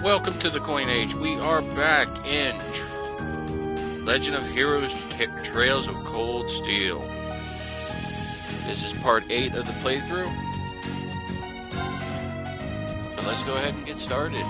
Welcome to the Coin Age. We are back in Legend of Heroes Trails of Cold Steel. This is part 8 of the playthrough. So let's go ahead and get started.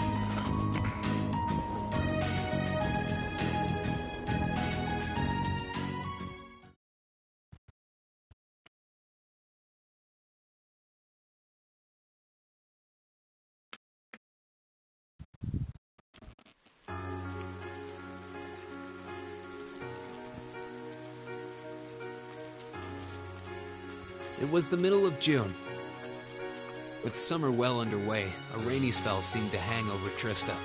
It was the middle of June. With summer well underway, a rainy spell seemed to hang over Trista.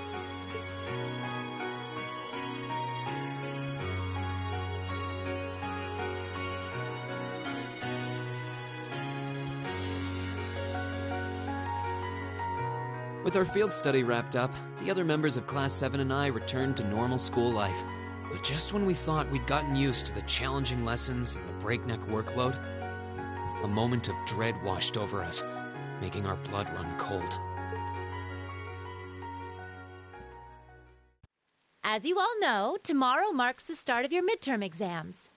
With our field study wrapped up, the other members of Class 7 and I returned to normal school life. But just when we thought we'd gotten used to the challenging lessons and the breakneck workload, a moment of dread washed over us, making our blood run cold. As you all know, tomorrow marks the start of your midterm exams.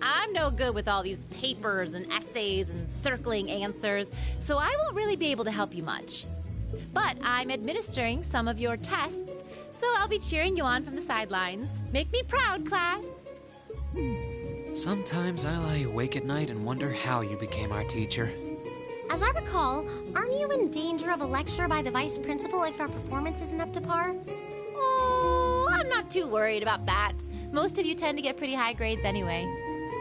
I'm no good with all these papers and essays and circling answers, so I won't really be able to help you much. But I'm administering some of your tests, so I'll be cheering you on from the sidelines. Make me proud, class! Sometimes I lie awake at night and wonder how you became our teacher. As I recall, aren't you in danger of a lecture by the vice principal if our performance isn't up to par? Oh, I'm not too worried about that. Most of you tend to get pretty high grades anyway.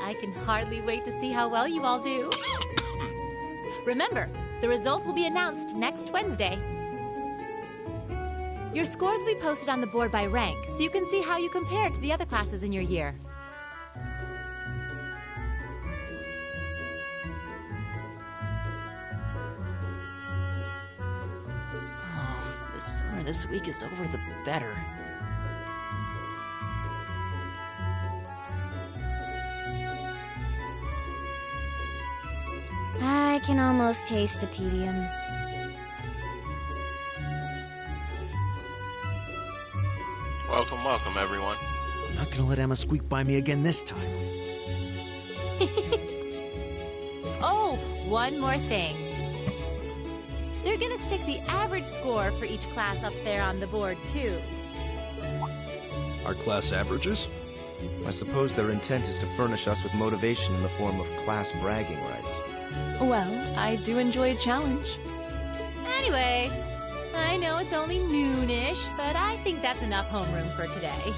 I can hardly wait to see how well you all do. Remember, the results will be announced next Wednesday. Your scores will be posted on the board by rank, so you can see how you compare to the other classes in your year. The sooner this week is over, the better. I can almost taste the tedium. Welcome, everyone. I'm not gonna let Emma squeak by me again this time. Oh, one more thing. They're gonna stick the average score for each class up there on the board, too. Our class averages? I suppose their intent is to furnish us with motivation in the form of class bragging rights. Well, I do enjoy a challenge. Anyway, I know it's only noonish, but I think that's enough homeroom for today.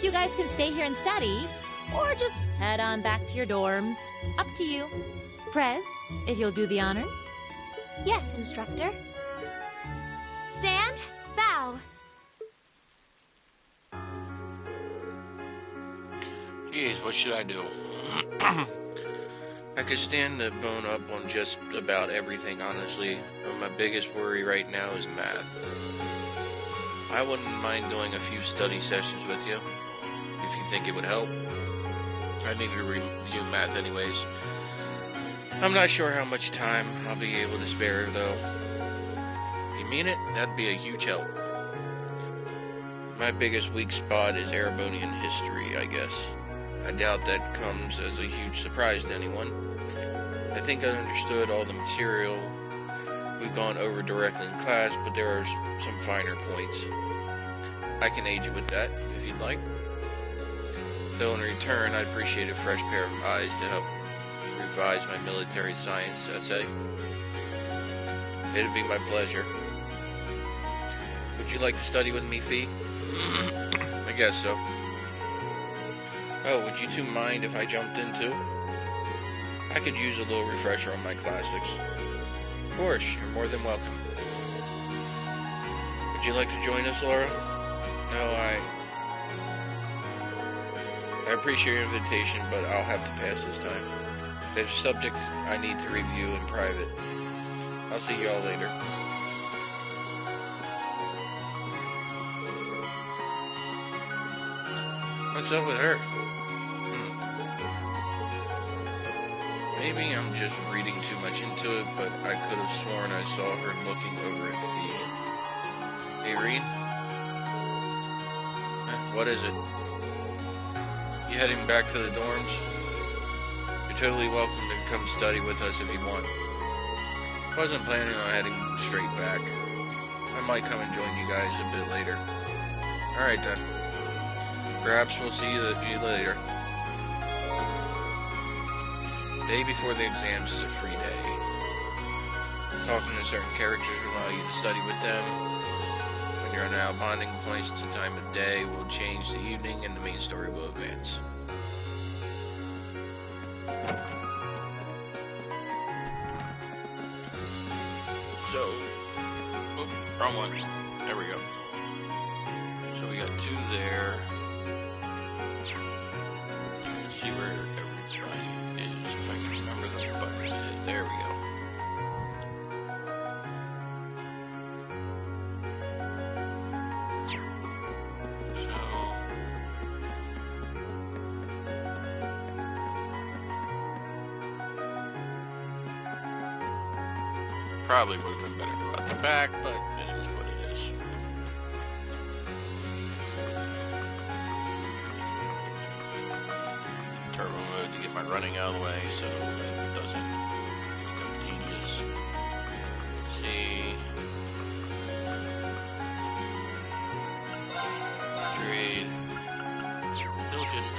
You guys can stay here and study, or just head on back to your dorms. Up to you. Prez, if you'll do the honors. Yes, instructor. Stand, bow. Jeez, what should I do? I could stand to bone up on just about everything, honestly, but my biggest worry right now is math. I wouldn't mind doing a few study sessions with you, if you think it would help. I need to review math anyways. I'm not sure how much time I'll be able to spare, though. You mean it? That'd be a huge help. My biggest weak spot is Erebonian history, I guess. I doubt that comes as a huge surprise to anyone. I think I understood all the material we've gone over directly in class, but there are some finer points. I can aid you with that, if you'd like. Though in return, I'd appreciate a fresh pair of eyes to help revise my military science essay. It'd be my pleasure. Would you like to study with me, Fee? I guess so. Oh, would you two mind if I jumped in too? I could use a little refresher on my classics. Of course, you're more than welcome. Would you like to join us, Laura? No, I appreciate your invitation, but I'll have to pass this time. There's subjects I need to review in private. I'll see y'all later. What's up with her? Maybe I'm just reading too much into it, but I could have sworn I saw her looking over at Fee. Hey, Reed? What is it? You heading back to the dorms? You're totally welcome to come study with us if you want. Wasn't planning on heading straight back. I might come and join you guys a bit later. Alright then. Perhaps we'll see you later. Day before the exams is a free day. Talking to certain characters will allow you to study with them. When you're now bonding points, the time of day will change to evening and the main story will advance. So, wrong one. There we go. So we got 2 there. Let's see where everybody is. If I can remember the buttons. There we go. Probably would have been better to go out the back, but it is what it is. Turbo mode to get my running out of the way so it doesn't become tedious. See. Trade. Still just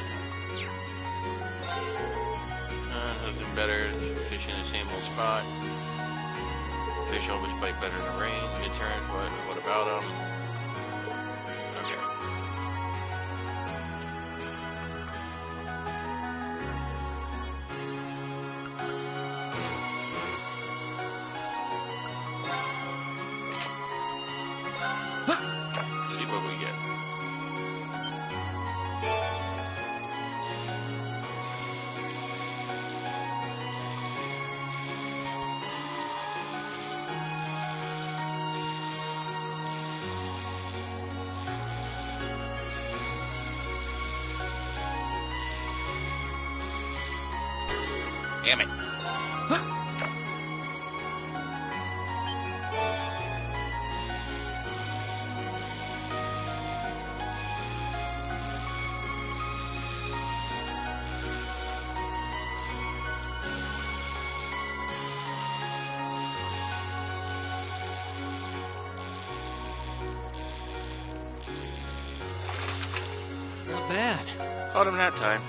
nothing better. Fishing in the same old spot. Fish always bite better in the rain. Midterms, what about them? Okay. See what we get. Damn it. Not bad. Caught him that time.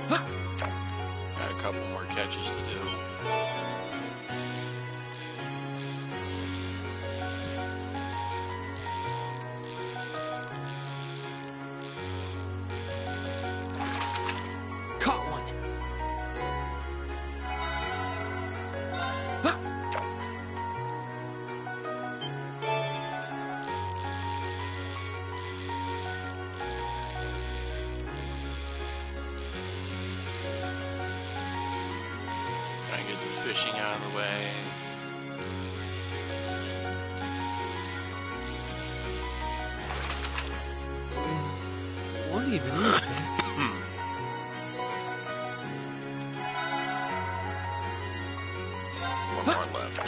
Got a couple more catches to do. Caught one. Trying to get the fishing out of the way. What even is this? One more left.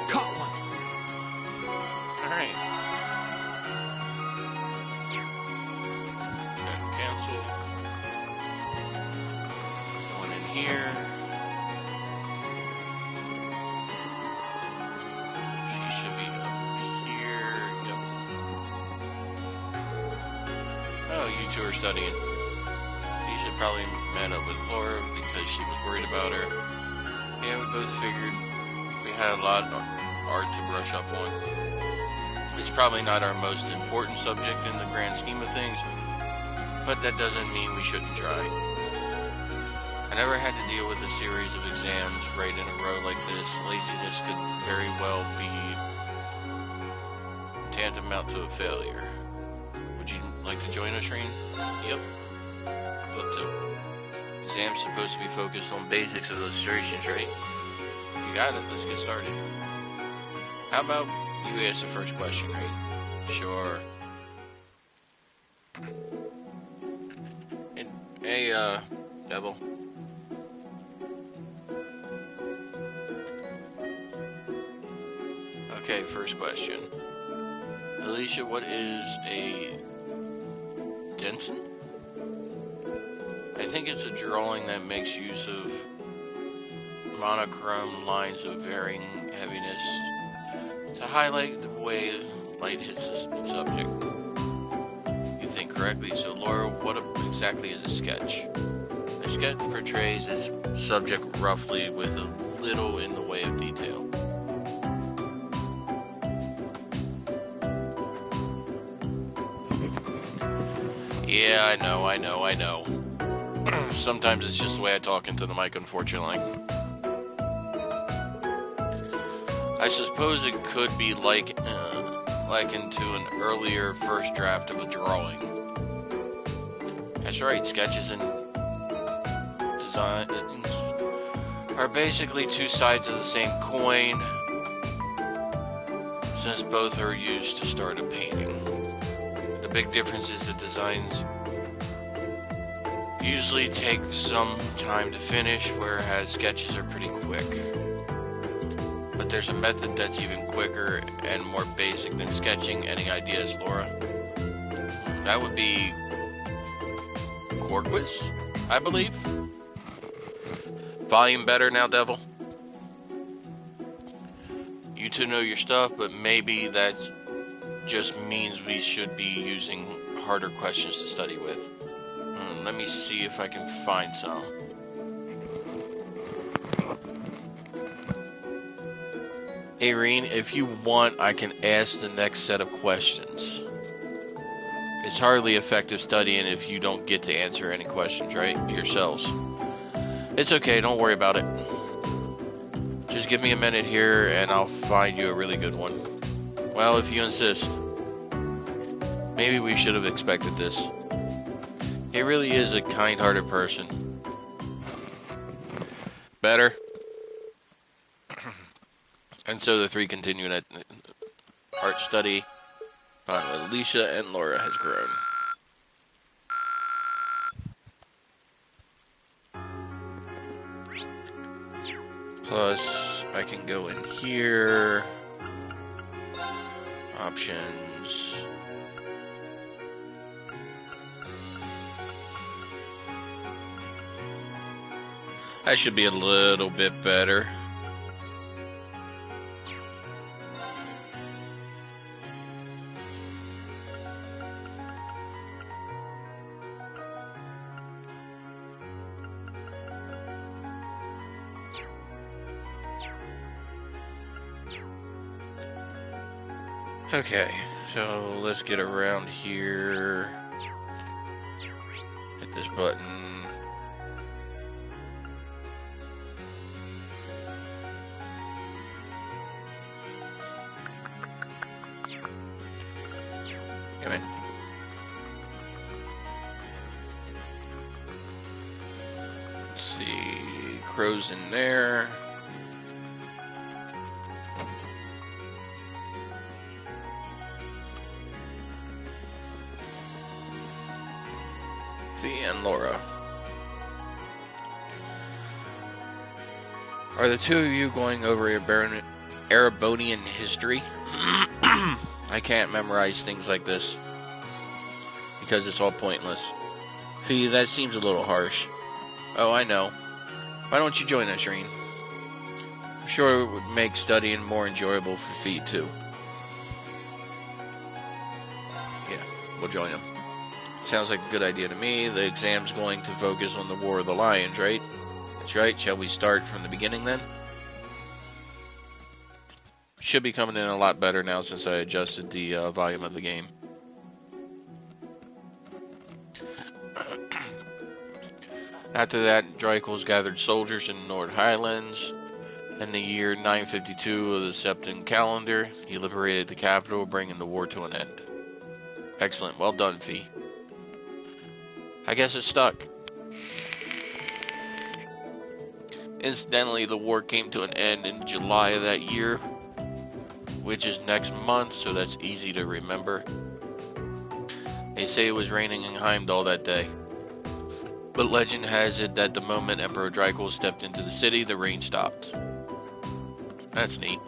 Caught one. Alright. Cancel. One in here. She should be up here. Yep. Oh, you two are studying. You should probably met up with Laura because she was worried about her. Yeah, we both figured we had a lot of art to brush up on. It's probably not our most important subject in the grand scheme of things, but that doesn't mean we shouldn't try. I never had to deal with a series of exams right in a row like this. Laziness could very well be tantamount to a failure. Like to join us, Reen? Yep. Love to. Exam's supposed to be focused on basics of illustrations, right? You got it. Let's get started. How about you ask the first question, right? Sure. Hey, Devil. Okay, first question. Alicia, what is a Denson? I think it's a drawing that makes use of monochrome lines of varying heaviness to highlight the way light hits the subject. You think correctly. So, Laura, what exactly is a sketch? A sketch portrays its subject roughly with a little in the way of detail. Yeah, I know. Sometimes it's just the way I talk into the mic, unfortunately. I suppose it could be likened to an earlier first draft of a drawing. That's right, sketches and designs are basically two sides of the same coin, since both are used to start a painting. The big difference is that designs usually take some time to finish, whereas sketches are pretty quick. But there's a method that's even quicker and more basic than sketching. Any ideas, Laura? That would be Corquis, I believe. Volume better now, Devil? You two know your stuff, but maybe that just means we should be using harder questions to study with. Let me see if I can find some. Hey, Reen, if you want, I can ask the next set of questions. It's hardly effective studying if you don't get to answer any questions, right? Yourselves. It's okay, don't worry about it. Just give me a minute here and I'll find you a really good one. Well, if you insist. Maybe we should have expected this. He really is a kind-hearted person. Better? And so the three continue an art study on what Alicia and Laura has grown. Plus, I can go in here. Options. I should be a little bit better. Okay, so let's get around here. Hit this button. Come in. Let's see, Crow's in there. And Laura. Are the two of you going over Erebonian history? I can't memorize things like this because it's all pointless. Fee, that seems a little harsh. Oh, I know. Why don't you join us, Reen? I'm sure it would make studying more enjoyable for Fee, too. Yeah, we'll join him. Sounds like a good idea to me. The exam's going to focus on the War of the Lions, right? That's right. Shall we start from the beginning then? Should be coming in a lot better now since I adjusted the volume of the game. After that, Drykul's gathered soldiers in the Nord Highlands. In the year 952 of the Septon calendar, he liberated the capital, bringing the war to an end. Excellent. Well done, Fee. I guess it's stuck. Incidentally, the war came to an end in July of that year, which is next month, so that's easy to remember. They say it was raining in Heimdall that day, but legend has it that the moment Emperor Dreikel stepped into the city, the rain stopped. That's neat.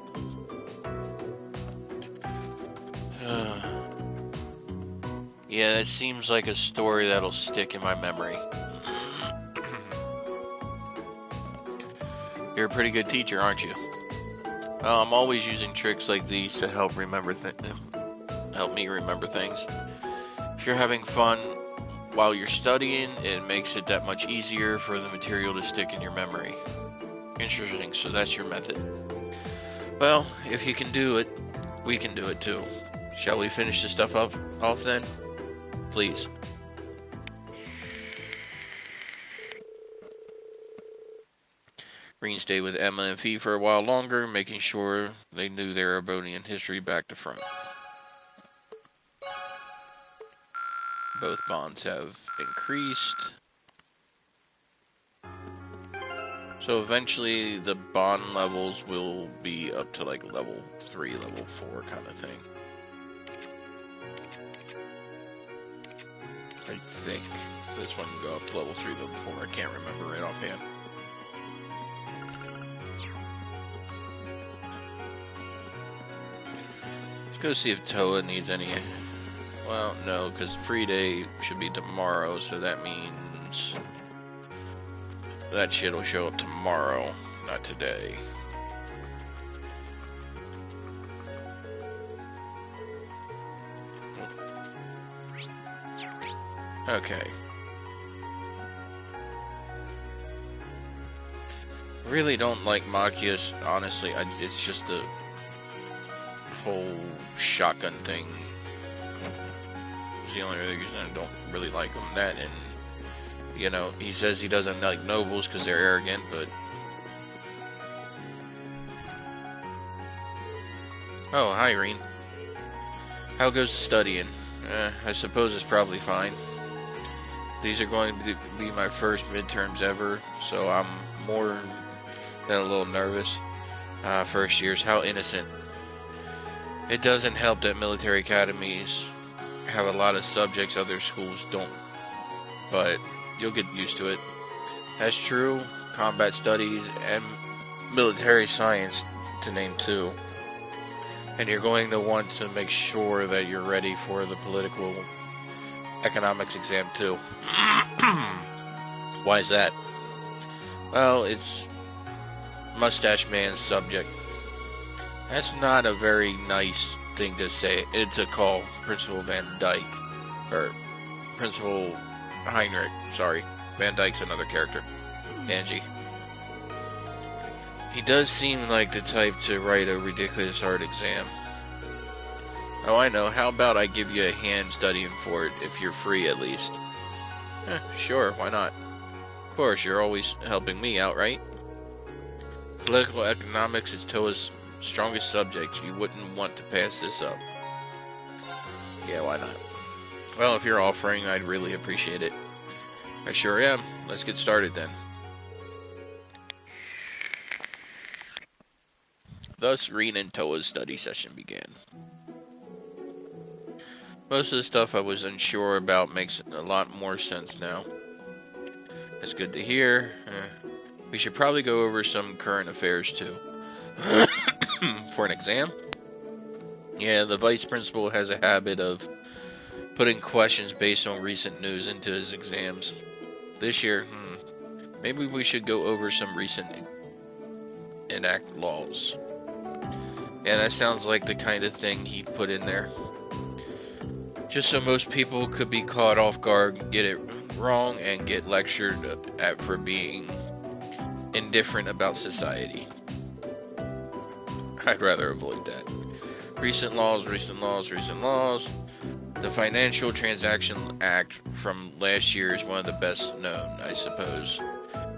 Yeah, that seems like a story that'll stick in my memory. You're a pretty good teacher, aren't you? Well, I'm always using tricks like these to help me remember things. If you're having fun while you're studying, it makes it that much easier for the material to stick in your memory. Interesting, so that's your method. Well, if you can do it, we can do it too. Shall we finish this stuff off then? Please. Green stayed with Emma and Fee for a while longer, making sure they knew their Erebonian history back to front. Both bonds have increased. So eventually the bond levels will be up to like level 3, level 4 kind of thing. I think this one can go up to level 3, level 4. I can't remember right offhand. Let's go see if Toa needs any. Well, no, because free day should be tomorrow, so that means that shit will show up tomorrow, not today. Okay. I really don't like Machias, honestly. It's just the whole shotgun thing. It's the only reason I don't really like him. That, and you know, he says he doesn't like nobles because they're arrogant, but oh, hi, Irene. How goes the studying? I suppose it's probably fine. These are going to be my first midterms ever, so I'm more than a little nervous. First years, how innocent. It doesn't help that military academies have a lot of subjects other schools don't, but you'll get used to it. That's true, combat studies and military science, to name 2. And you're going to want to make sure that you're ready for the political economics exam too. Why is that? Well, it's Mustache Man's subject. That's not a very nice thing to say. It's to call Principal Van Dyke, or Principal Heinrich, sorry. Van Dyke's another character. Angie. He does seem like the type to write a ridiculous hard exam. Oh, I know. How about I give you a hand studying for it, if you're free at least? Sure, why not? Of course, you're always helping me out, right? Political economics is Toa's strongest subject. You wouldn't want to pass this up. Yeah, why not? Well, if you're offering, I'd really appreciate it. I sure am. Let's get started then. Thus, Reen and Toa's study session began. Most of the stuff I was unsure about makes a lot more sense now. That's good to hear. We should probably go over some current affairs too. For an exam? Yeah, the vice principal has a habit of putting questions based on recent news into his exams. This year, maybe we should go over some recent enact laws. Yeah, that sounds like the kind of thing he'd put in there. Just so most people could be caught off guard, get it wrong, and get lectured at for being indifferent about society. I'd rather avoid that. Recent laws. The Financial Transaction Act from last year is one of the best known, I suppose.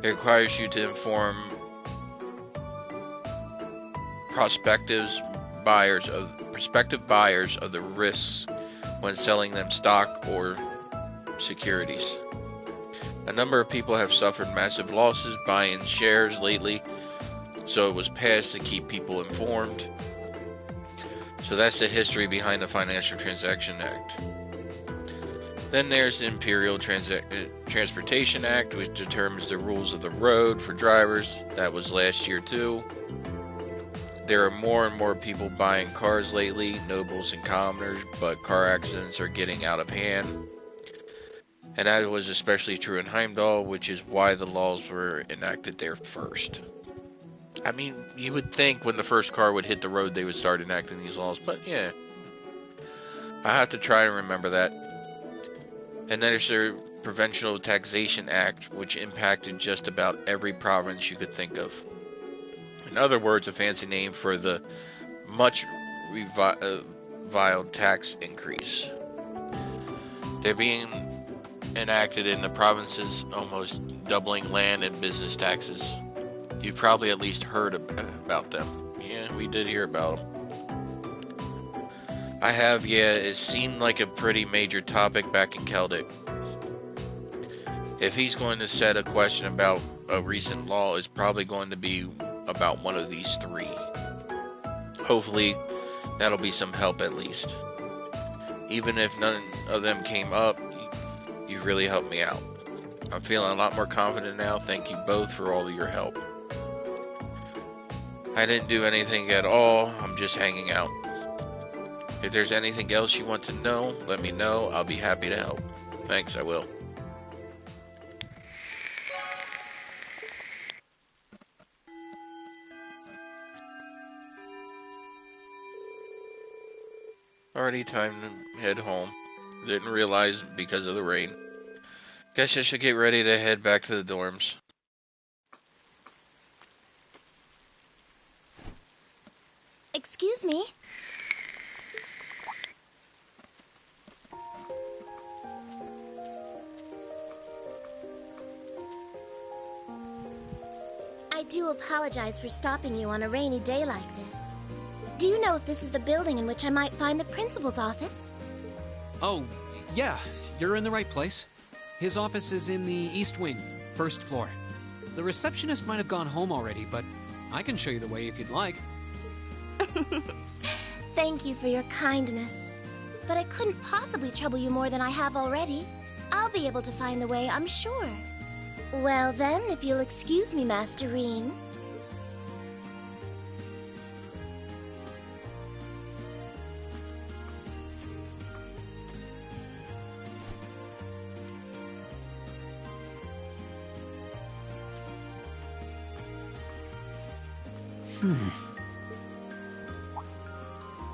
It requires you to inform prospective buyers of the risks when selling them stock or securities. A number of people have suffered massive losses buying shares lately, so it was passed to keep people informed. So that's the history behind the Financial Transaction Act. Then there's the Imperial Transportation Act, which determines the rules of the road for drivers. That was last year too. There are more and more people buying cars lately, nobles and commoners, but car accidents are getting out of hand. And that was especially true in Heimdall, which is why the laws were enacted there first. I mean, you would think when the first car would hit the road, they would start enacting these laws, but yeah. I have to try to remember that. And then there's the Provincial Taxation Act, which impacted just about every province you could think of. In other words, a fancy name for the much reviled tax increase. They're being enacted in the provinces, almost doubling land and business taxes. You probably at least heard about them. Yeah, we did hear about them. I have, yeah, it seemed like a pretty major topic back in Celtic. If he's going to set a question about a recent law, it's probably going to be about one of these three. Hopefully, that'll be some help at least. Even if none of them came up, you really helped me out. I'm feeling a lot more confident now. Thank you both for all of your help. I didn't do anything at all. I'm just hanging out. If there's anything else you want to know, let me know. I'll be happy to help. Thanks, I will. Already time to head home. Didn't realize because of the rain. Guess I should get ready to head back to the dorms. Excuse me? I do apologize for stopping you on a rainy day like this. Do you know if this is the building in which I might find the principal's office? Oh, yeah, you're in the right place. His office is in the East Wing, first floor. The receptionist might have gone home already, but I can show you the way if you'd like. Thank you for your kindness. But I couldn't possibly trouble you more than I have already. I'll be able to find the way, I'm sure. Well then, if you'll excuse me, Master Rean.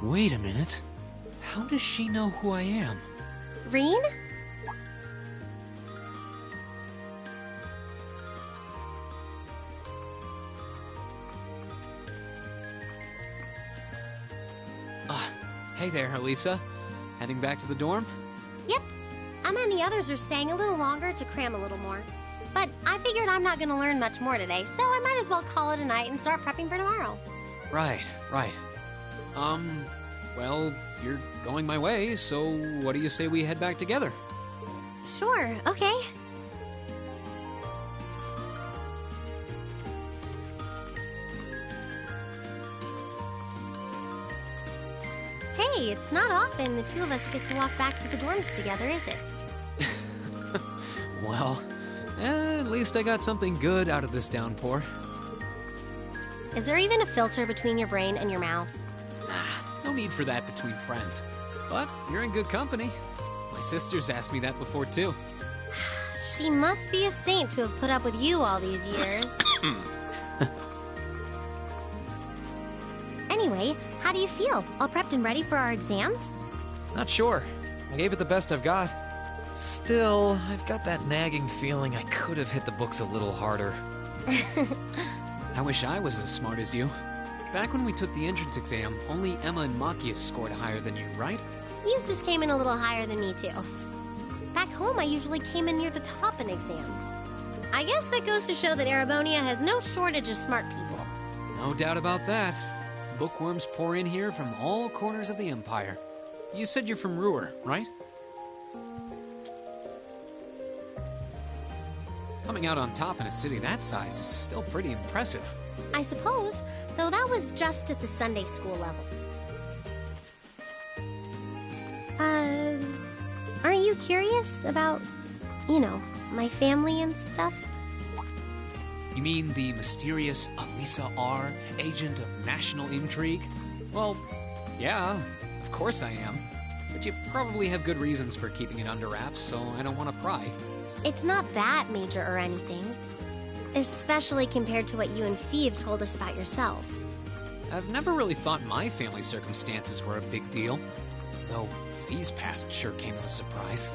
Wait a minute. How does she know who I am? Rean? Hey there, Elisa. Heading back to the dorm? Yep. Emma and the others are staying a little longer to cram a little more. But I figured I'm not going to learn much more today, so I might as well call it a night and start prepping for tomorrow. Right. Well, you're going my way, so what do you say we head back together? Sure, okay. Hey, it's not often the two of us get to walk back to the dorms together, is it? Well, at least I got something good out of this downpour. Is there even a filter between your brain and your mouth? No need for that between friends. But you're in good company. My sister's asked me that before, too. She must be a saint to have put up with you all these years. Anyway, how do you feel? All prepped and ready for our exams? Not sure. I gave it the best I've got. Still, I've got that nagging feeling I could have hit the books a little harder. I wish I was as smart as you. Back when we took the entrance exam, only Emma and Machias scored higher than you, right? Eustace came in a little higher than me, too. Back home, I usually came in near the top in exams. I guess that goes to show that Erebonia has no shortage of smart people. No doubt about that. Bookworms pour in here from all corners of the Empire. you said you're from Ruhr, right? Coming out on top in a city that size is still pretty impressive. I suppose, though that was just at the Sunday school level. Aren't you curious about, my family and stuff? You mean the mysterious Alisa R., agent of national intrigue? Well, yeah, of course I am. But you probably have good reasons for keeping it under wraps, so I don't want to pry. It's not that major or anything. Especially compared to what you and Fee have told us about yourselves. I've never really thought my family circumstances were a big deal. Though Fee's past sure came as a surprise.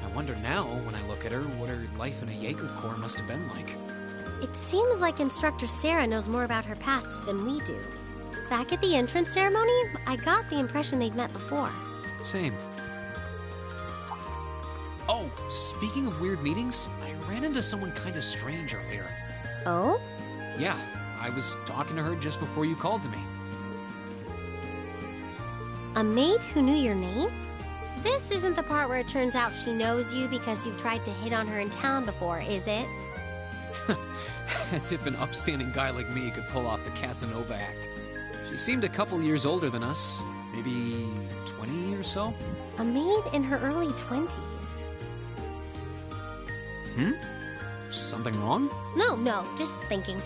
I wonder now, when I look at her, what her life in a Jaeger Corps must have been like. It seems like Instructor Sarah knows more about her past than we do. Back at the entrance ceremony, I got the impression they'd met before. Same. Oh, speaking of weird meetings, I ran into someone kinda strange earlier. Oh? Yeah, I was talking to her just before you called to me. A maid who knew your name? This isn't the part where it turns out she knows you because you've tried to hit on her in town before, is it? As if an upstanding guy like me could pull off the Casanova act. She seemed a couple years older than us, maybe 20 or so. A maid in her early 20s. Something wrong? No, just thinking.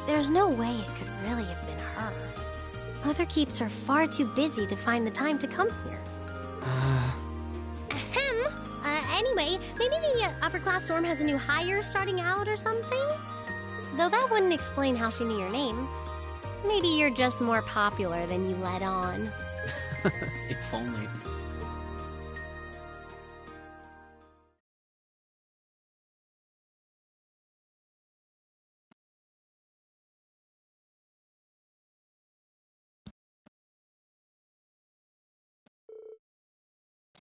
There's no way it could really have been her. Mother keeps her far too busy to find the time to come here. Anyway, maybe the upper class dorm has a new hire starting out or something? Though that wouldn't explain how she knew your name. Maybe you're just more popular than you let on. If only.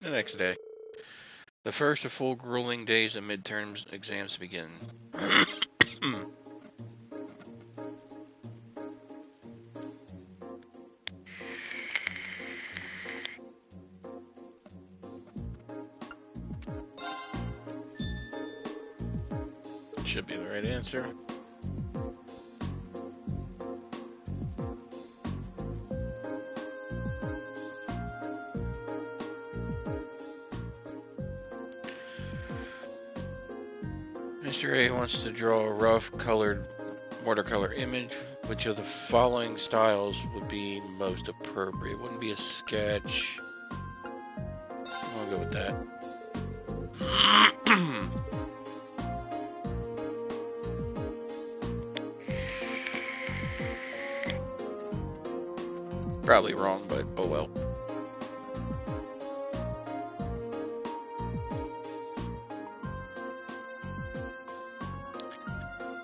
The next day. The first of full grueling days of midterms exams begin. Should be the right answer. Mr. A wants to draw a rough colored watercolor image. Which of the following styles would be most appropriate? It wouldn't be a sketch. I'll go with that. Probably wrong, but oh well.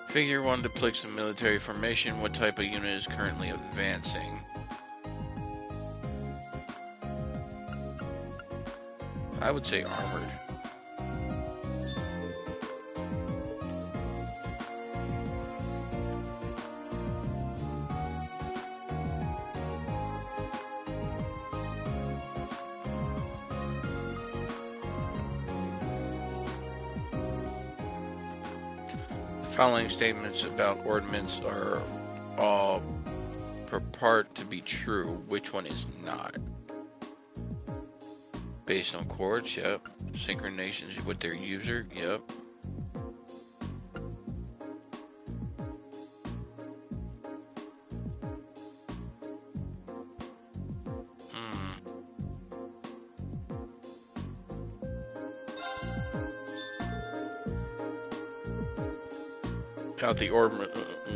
Figure 1 depicts a military formation. What type of unit is currently advancing? I would say armored. Following statements about ordnance are all purport to be true. Which one is not? Based on chords, yep. Synchronizations with their user, yep.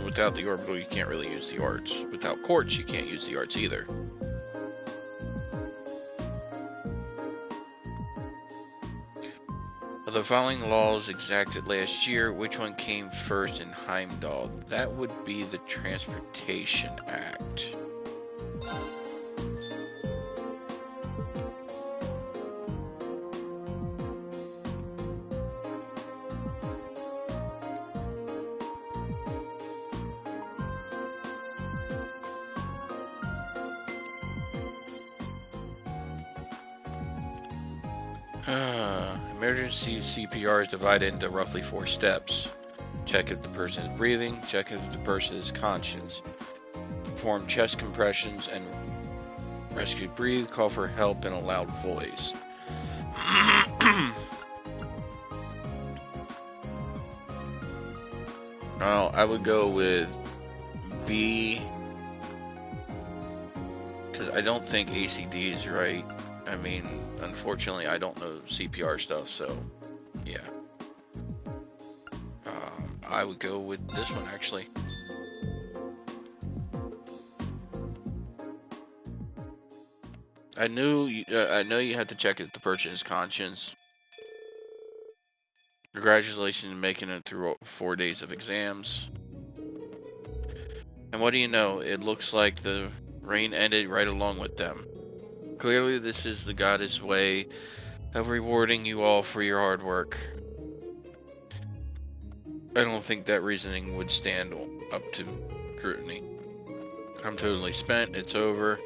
Without the orbital, you can't really use the arts. Without quartz, you can't use the arts either. Of the following laws exacted last year, which one came first in Heimdall? That would be the Transportation Act. Emergency CPR is divided into roughly 4 steps. Check if the person is breathing, check if the person is conscious. Perform chest compressions and rescue breathe, call for help in a loud voice. Oh, I would go with B, because I don't think ACD is right. I mean, unfortunately, I don't know CPR stuff, so yeah. I would go with this one, actually. I know you had to check if the person is conscious. Congratulations on making it through 4 days of exams. And what do you know? It looks like the rain ended right along with them. Clearly, this is the goddess way of rewarding you all for your hard work. I don't think that reasoning would stand up to scrutiny. I'm totally spent. It's over.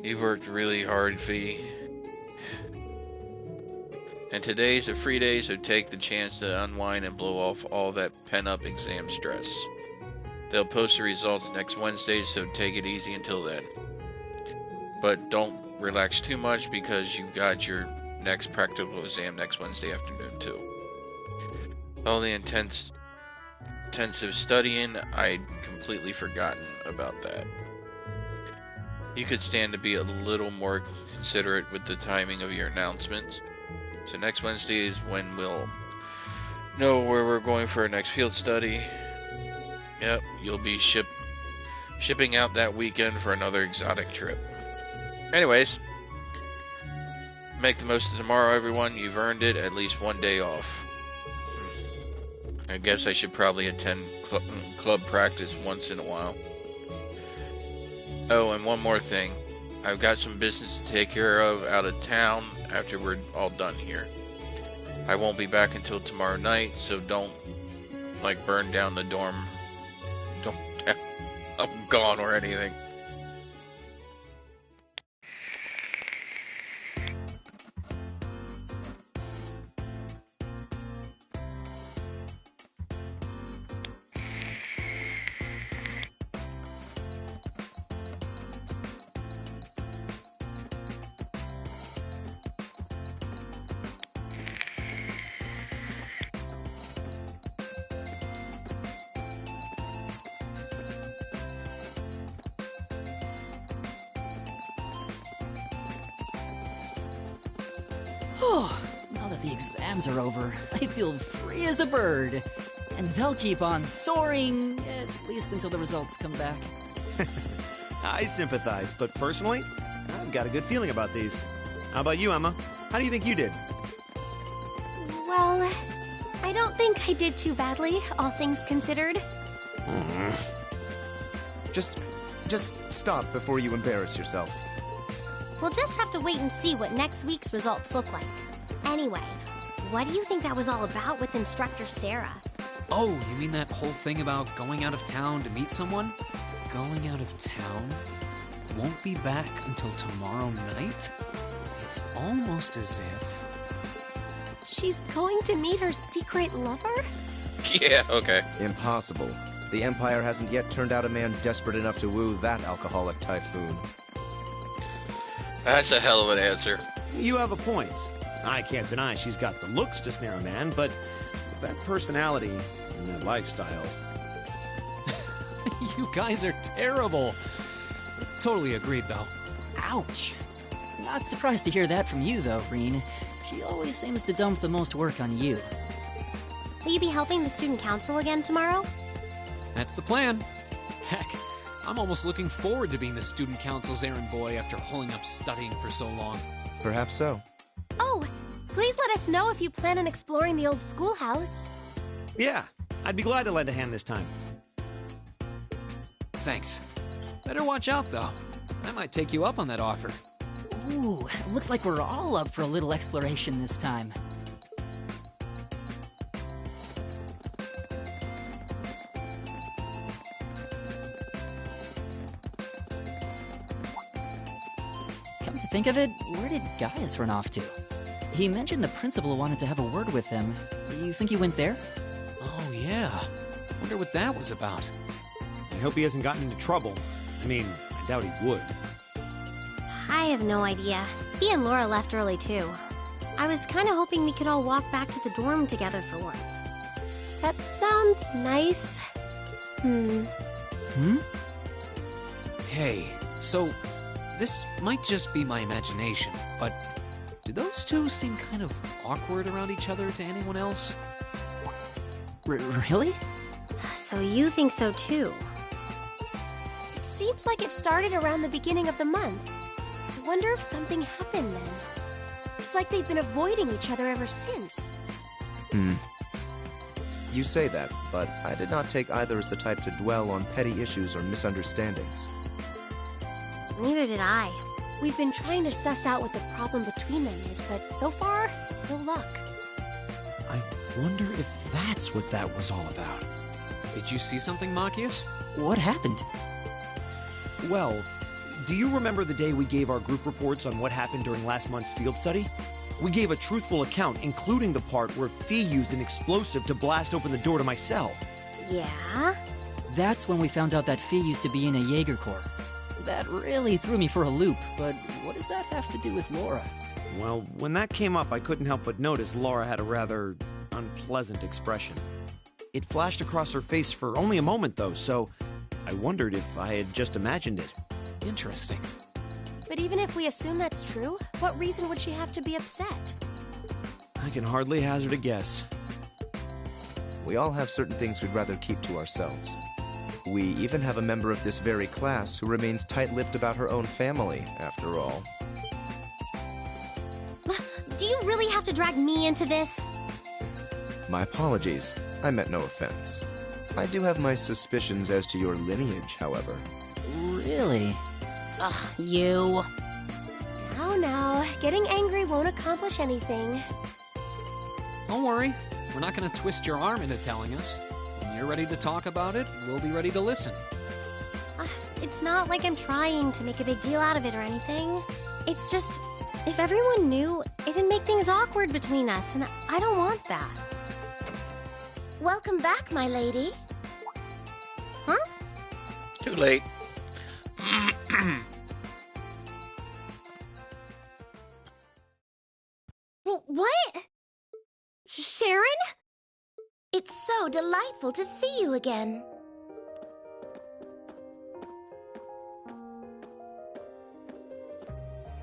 You've worked really hard, Fee. And today's a free day, so take the chance to unwind and blow off all that pent-up exam stress. They'll post the results next Wednesday, so take it easy until then. But don't relax too much because you got your next practical exam next Wednesday afternoon too. All the intensive studying, I'd completely forgotten about that. You could stand to be a little more considerate with the timing of your announcements. So next Wednesday is when we'll know where we're going for our next field study. Yep, you'll be shipping out that weekend for another exotic trip. Anyways, make the most of tomorrow, everyone. You've earned it, at least one day off. I guess I should probably attend club practice once in a while. Oh, and one more thing. I've got some business to take care of out of town after we're all done here. I won't be back until tomorrow night, so don't, burn down the dorm. Don't, I'm gone or anything. Now that the exams are over, I feel free as a bird. And I'll keep on soaring, at least until the results come back. I sympathize, but personally, I've got a good feeling about these. How about you, Emma? How do you think you did? Well, I don't think I did too badly, all things considered. Just stop before you embarrass yourself. We'll just have to wait and see what next week's results look like. Anyway, what do you think that was all about with Instructor Sarah? Oh, you mean that whole thing about going out of town to meet someone? Going out of town? Won't be back until tomorrow night? It's almost as if... She's going to meet her secret lover? Yeah, okay. Impossible. The Empire hasn't yet turned out a man desperate enough to woo that alcoholic typhoon. That's a hell of an answer. You have a point. I can't deny she's got the looks to snare a man, but with that personality and that lifestyle... You guys are terrible. Totally agreed, though. Ouch. Not surprised to hear that from you, though, Reen. She always seems to dump the most work on you. Will you be helping the student council again tomorrow? That's the plan. Heck, I'm almost looking forward to being the student council's errand boy after holding up studying for so long. Perhaps so. Oh, please let us know if you plan on exploring the old schoolhouse. Yeah, I'd be glad to lend a hand this time. Thanks. Better watch out, though. I might take you up on that offer. Ooh, looks like we're all up for a little exploration this time. Come to think of it, where did Gaius run off to? He mentioned the principal wanted to have a word with him. You think he went there? Oh, yeah. Wonder what that was about. I hope he hasn't gotten into trouble. I mean, I doubt he would. I have no idea. He and Laura left early too. I was kind of hoping we could all walk back to the dorm together for once. That sounds nice. Hey, so this might just be my imagination, but do those two seem kind of awkward around each other to anyone else? Really? So you think so too? It seems like it started around the beginning of the month. I wonder if something happened then. It's like they've been avoiding each other ever since. You say that, but I did not take either as the type to dwell on petty issues or misunderstandings. Neither did I. We've been trying to suss out what the problem between them is, but so far, no luck. I wonder if that's what that was all about. Did you see something, Machias? What happened? Well, do you remember the day we gave our group reports on what happened during last month's field study? We gave a truthful account, including the part where Fee used an explosive to blast open the door to my cell. Yeah? That's when we found out that Fee used to be in a Jaeger Corps. That really threw me for a loop, but what does that have to do with Laura? Well, when that came up, I couldn't help but notice Laura had a rather unpleasant expression. It flashed across her face for only a moment, though, so I wondered if I had just imagined it. Interesting. But even if we assume that's true, what reason would she have to be upset? I can hardly hazard a guess. We all have certain things we'd rather keep to ourselves. We even have a member of this very class who remains tight-lipped about her own family, after all. Do you really have to drag me into this? My apologies. I meant no offense. I do have my suspicions as to your lineage, however. Really? Ugh, you. Now, getting angry won't accomplish anything. Don't worry. We're not going to twist your arm into telling us. When you're ready to talk about it, we'll be ready to listen. It's not like I'm trying to make a big deal out of it or anything. It's just, if everyone knew, it'd make things awkward between us, and I don't want that. Welcome back, my lady. Huh? Too late. What? Sharon? It's so delightful to see you again.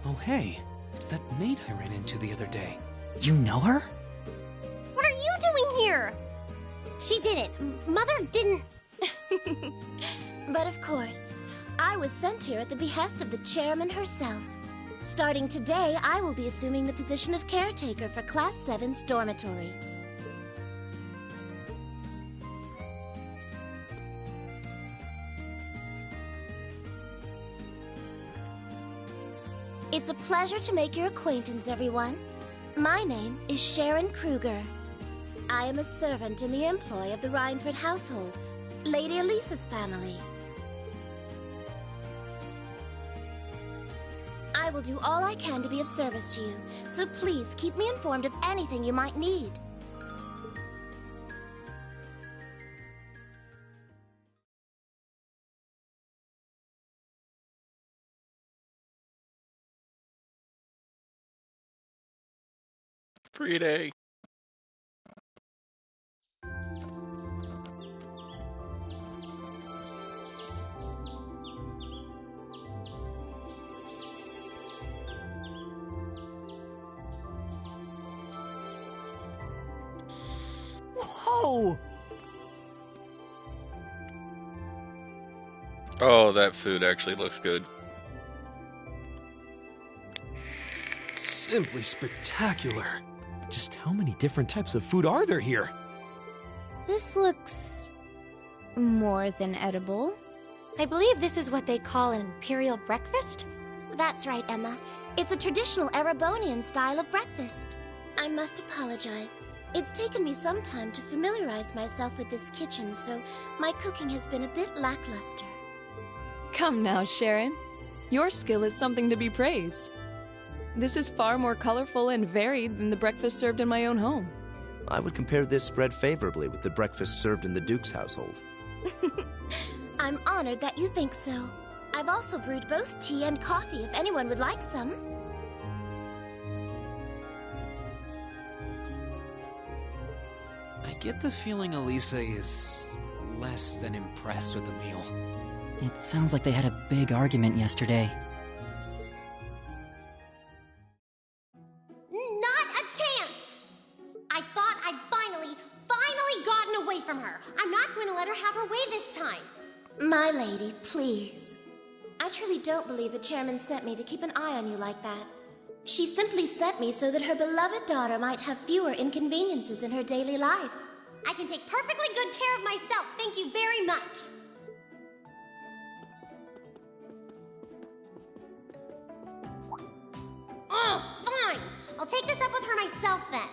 Oh, hey. It's that maid I ran into the other day. You know her? What are you doing here? She didn't. Mother didn't. But of course, I was sent here at the behest of the chairman herself. Starting today, I will be assuming the position of caretaker for Class 7's dormitory. It's a pleasure to make your acquaintance, everyone. My name is Sharon Kruger. I am a servant in the employ of the Rhineford household, Lady Elisa's family. I will do all I can to be of service to you, so please keep me informed of anything you might need. Free day. Whoa! Oh, that food actually looks good. Simply spectacular. Just how many different types of food are there here? This looks more than edible. I believe this is what they call an imperial breakfast? That's right, Emma. It's a traditional Erebonian style of breakfast. I must apologize. It's taken me some time to familiarize myself with this kitchen, so my cooking has been a bit lackluster. Come now, Sharon. Your skill is something to be praised. This is far more colorful and varied than the breakfast served in my own home. I would compare this spread favorably with the breakfast served in the Duke's household. I'm honored that you think so. I've also brewed both tea and coffee if anyone would like some. I get the feeling Elisa is less than impressed with the meal. It sounds like they had a big argument yesterday. Not a chance! I thought I'd finally gotten away from her. I'm not going to let her have her way this time. My lady, please. I truly don't believe the chairman sent me to keep an eye on you like that. She simply sent me so that her beloved daughter might have fewer inconveniences in her daily life. I can take perfectly good care of myself, thank you very much. Oh, fine. I'll take this up with her myself then.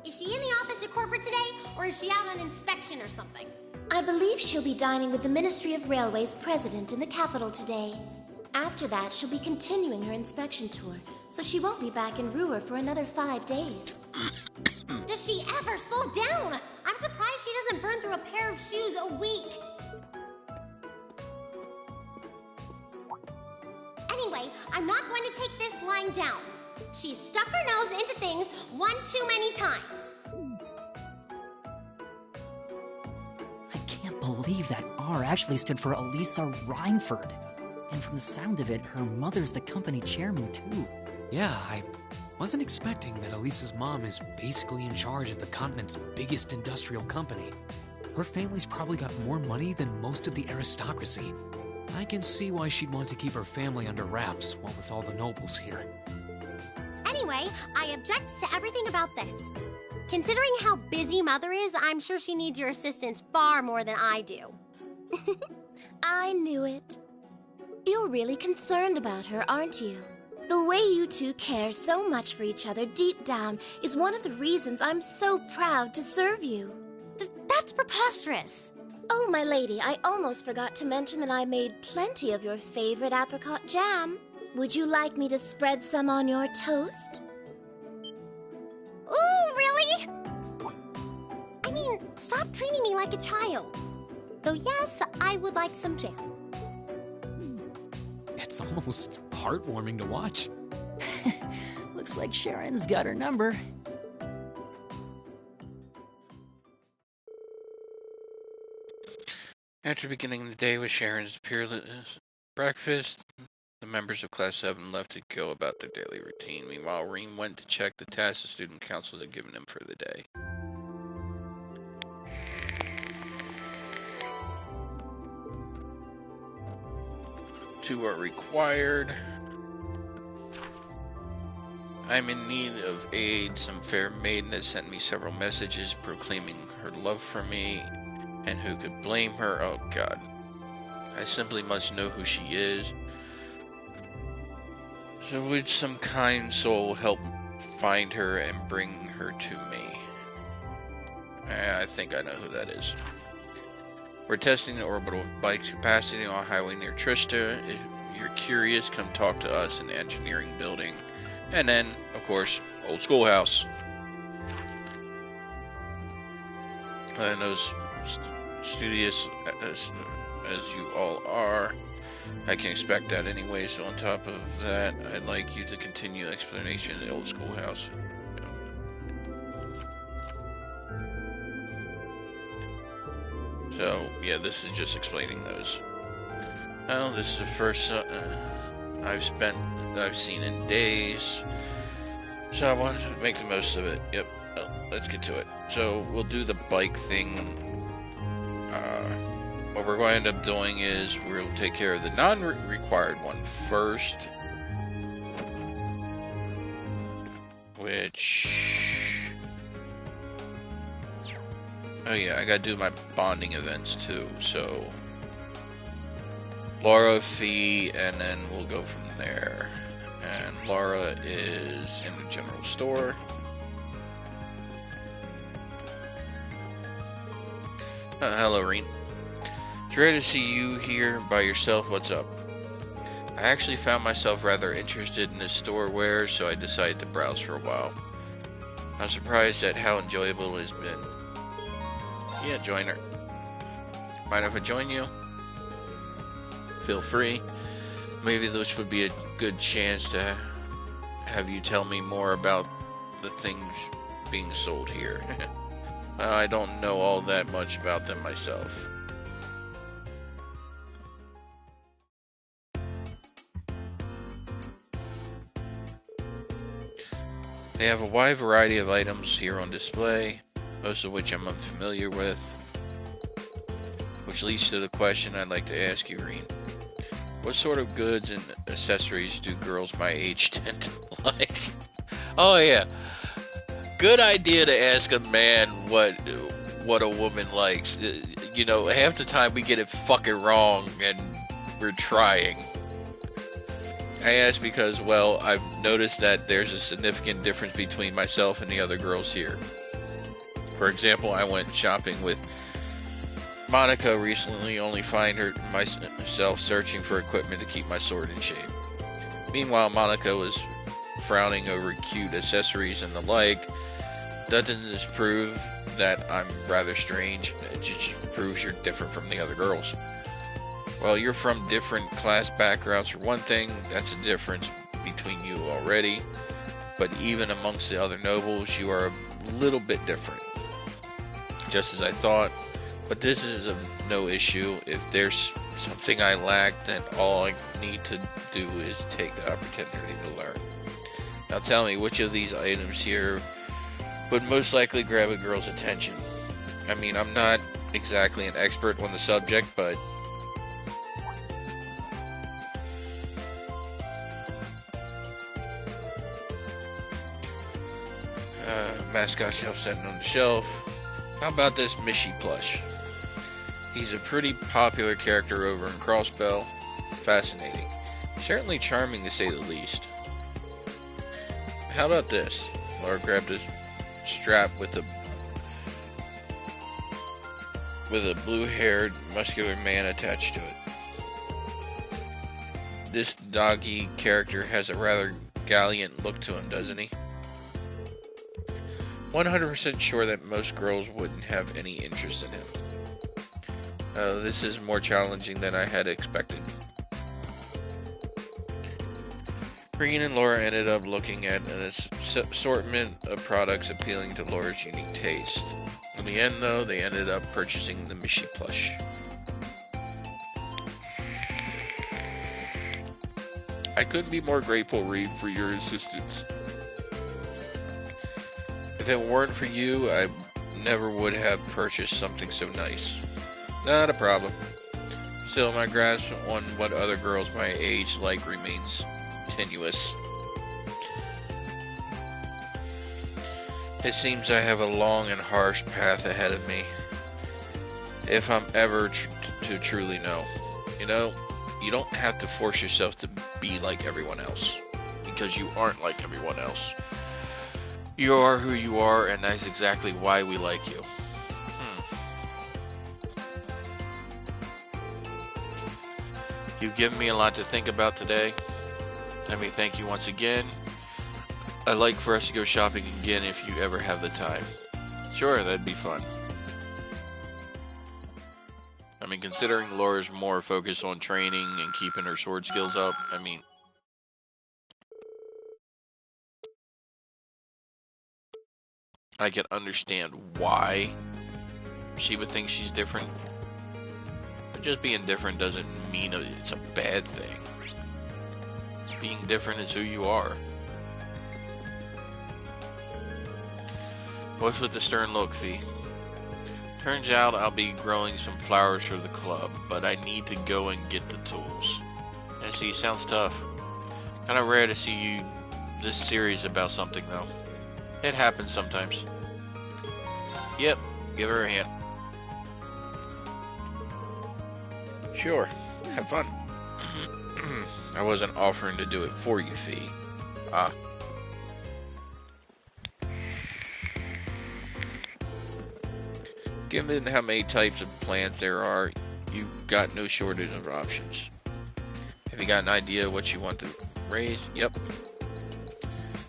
Is she in the office at corporate today, or is she out on inspection or something? I believe she'll be dining with the Ministry of Railways president in the capital today. After that, she'll be continuing her inspection tour, so she won't be back in Ruhr for another 5 days. Does she ever slow down? I'm surprised she doesn't burn through a pair of shoes a week. Anyway, I'm not going to take this lying down. She's stuck her nose into things one too many times. I can't believe that R actually stood for Elisa Reinford. And from the sound of it, her mother's the company chairman too. Yeah, I wasn't expecting that Elisa's mom is basically in charge of the continent's biggest industrial company. Her family's probably got more money than most of the aristocracy. I can see why she'd want to keep her family under wraps, what with all the nobles here. Anyway, I object to everything about this. Considering how busy Mother is, I'm sure she needs your assistance far more than I do. I knew it. You're really concerned about her, aren't you? The way you two care so much for each other deep down is one of the reasons I'm so proud to serve you. That's preposterous. Oh, my lady, I almost forgot to mention that I made plenty of your favorite apricot jam. Would you like me to spread some on your toast? Ooh, really? I mean, stop treating me like a child. Though yes, I would like some jam. It's almost heartwarming to watch. Looks like Sharon's got her number. After beginning the day with Sharon's peerless breakfast, the members of Class 7 left to go about their daily routine. Meanwhile, Reem went to check the tasks the student council had given him for the day. Two are required. I'm in need of aid. Some fair maiden has sent me several messages proclaiming her love for me, and who could blame her? Oh God. I simply must know who she is. So would some kind soul help find her and bring her to me? I think I know who that is. We're testing the orbital bike's capacity on a highway near Trista. If you're curious, come talk to us in the engineering building. And then, of course, old schoolhouse. I know, studious as you all are, I can expect that anyway, so on top of that, I'd like you to continue explanation of the old schoolhouse. So, yeah, this is just explaining those. Well, this is the first I've seen in days, so I wanted to make the most of it. Yep, well, let's get to it. So, we'll do the bike thing. What we're going to end up doing is we'll take care of the non-required one first, which... Oh yeah, I gotta do my bonding events too, so... Laura, Fee, and then we'll go from there. And Laura is in the general store. Hello, Reen. It's rare to see you here by yourself. What's up? I I actually found myself rather interested in this store wear, so I decided to browse for a while. I'm surprised at how enjoyable it has been. Yeah, join her. Mind if I join you? Feel free. Maybe this would be a good chance to have you tell me more about the things being sold here. I don't know all that much about them myself. They have a wide variety of items here on display, most of which I'm unfamiliar with. Which leads to the question I'd like to ask you, Reen. What sort of goods and accessories do girls my age tend to like? Oh yeah, good idea to ask a man what a woman likes. You know, half the time we get it fucking wrong and we're trying. I ask because, well, I've noticed that there's a significant difference between myself and the other girls here. For example, I went shopping with Monica recently, only find myself searching for equipment to keep my sword in shape. Meanwhile, Monica was frowning over cute accessories and the like. Doesn't this prove that I'm rather strange? It just proves you're different from the other girls. Well, you're from different class backgrounds for one thing, that's a difference between you already. But even amongst the other nobles, you are a little bit different. Just as I thought. But this is no issue. If there's something I lack, then all I need to do is take the opportunity to learn. Now tell me, which of these items here would most likely grab a girl's attention? I mean, I'm not exactly an expert on the subject, but mascot shelf sitting on the shelf. How about this Mishy plush? He's a pretty popular character over in Crossbell. Fascinating. Certainly charming to say the least. How about this? Laura grabbed a strap with a blue-haired, muscular man attached to it. This doggy character has a rather gallant look to him, doesn't he? 100% sure that most girls wouldn't have any interest in him. This is more challenging than I had expected. Green and Laura ended up looking at an assortment of products appealing to Laura's unique taste. In the end, though, they ended up purchasing the Mishy plush. I couldn't be more grateful, Reed, for your assistance. If it weren't for you, I never would have purchased something so nice. Not a problem. Still, my grasp on what other girls my age like remains tenuous. It seems I have a long and harsh path ahead of me, if I'm ever to truly know. You know, you don't have to force yourself to be like everyone else, because you aren't like everyone else. You are who you are, and that's exactly why we like you. You've given me a lot to think about today. Let me thank you once again. I'd like for us to go shopping again if you ever have the time. Sure, that'd be fun. I mean, considering Laura's more focused on training and keeping her sword skills up, I mean... I can understand why she would think she's different. But just being different doesn't mean it's a bad thing. Being different is who you are. What's with the stern look, Fee? Turns out I'll be growing some flowers for the club, but I need to go and get the tools. I see, sounds tough. Kinda rare to see you this serious about something, though. It happens sometimes. Yep, give her a hand. Sure, have fun. I wasn't offering to do it for you, Fee. Ah. Given how many types of plants there are, you've got no shortage of options. Have You got an idea what you want to raise? Yep.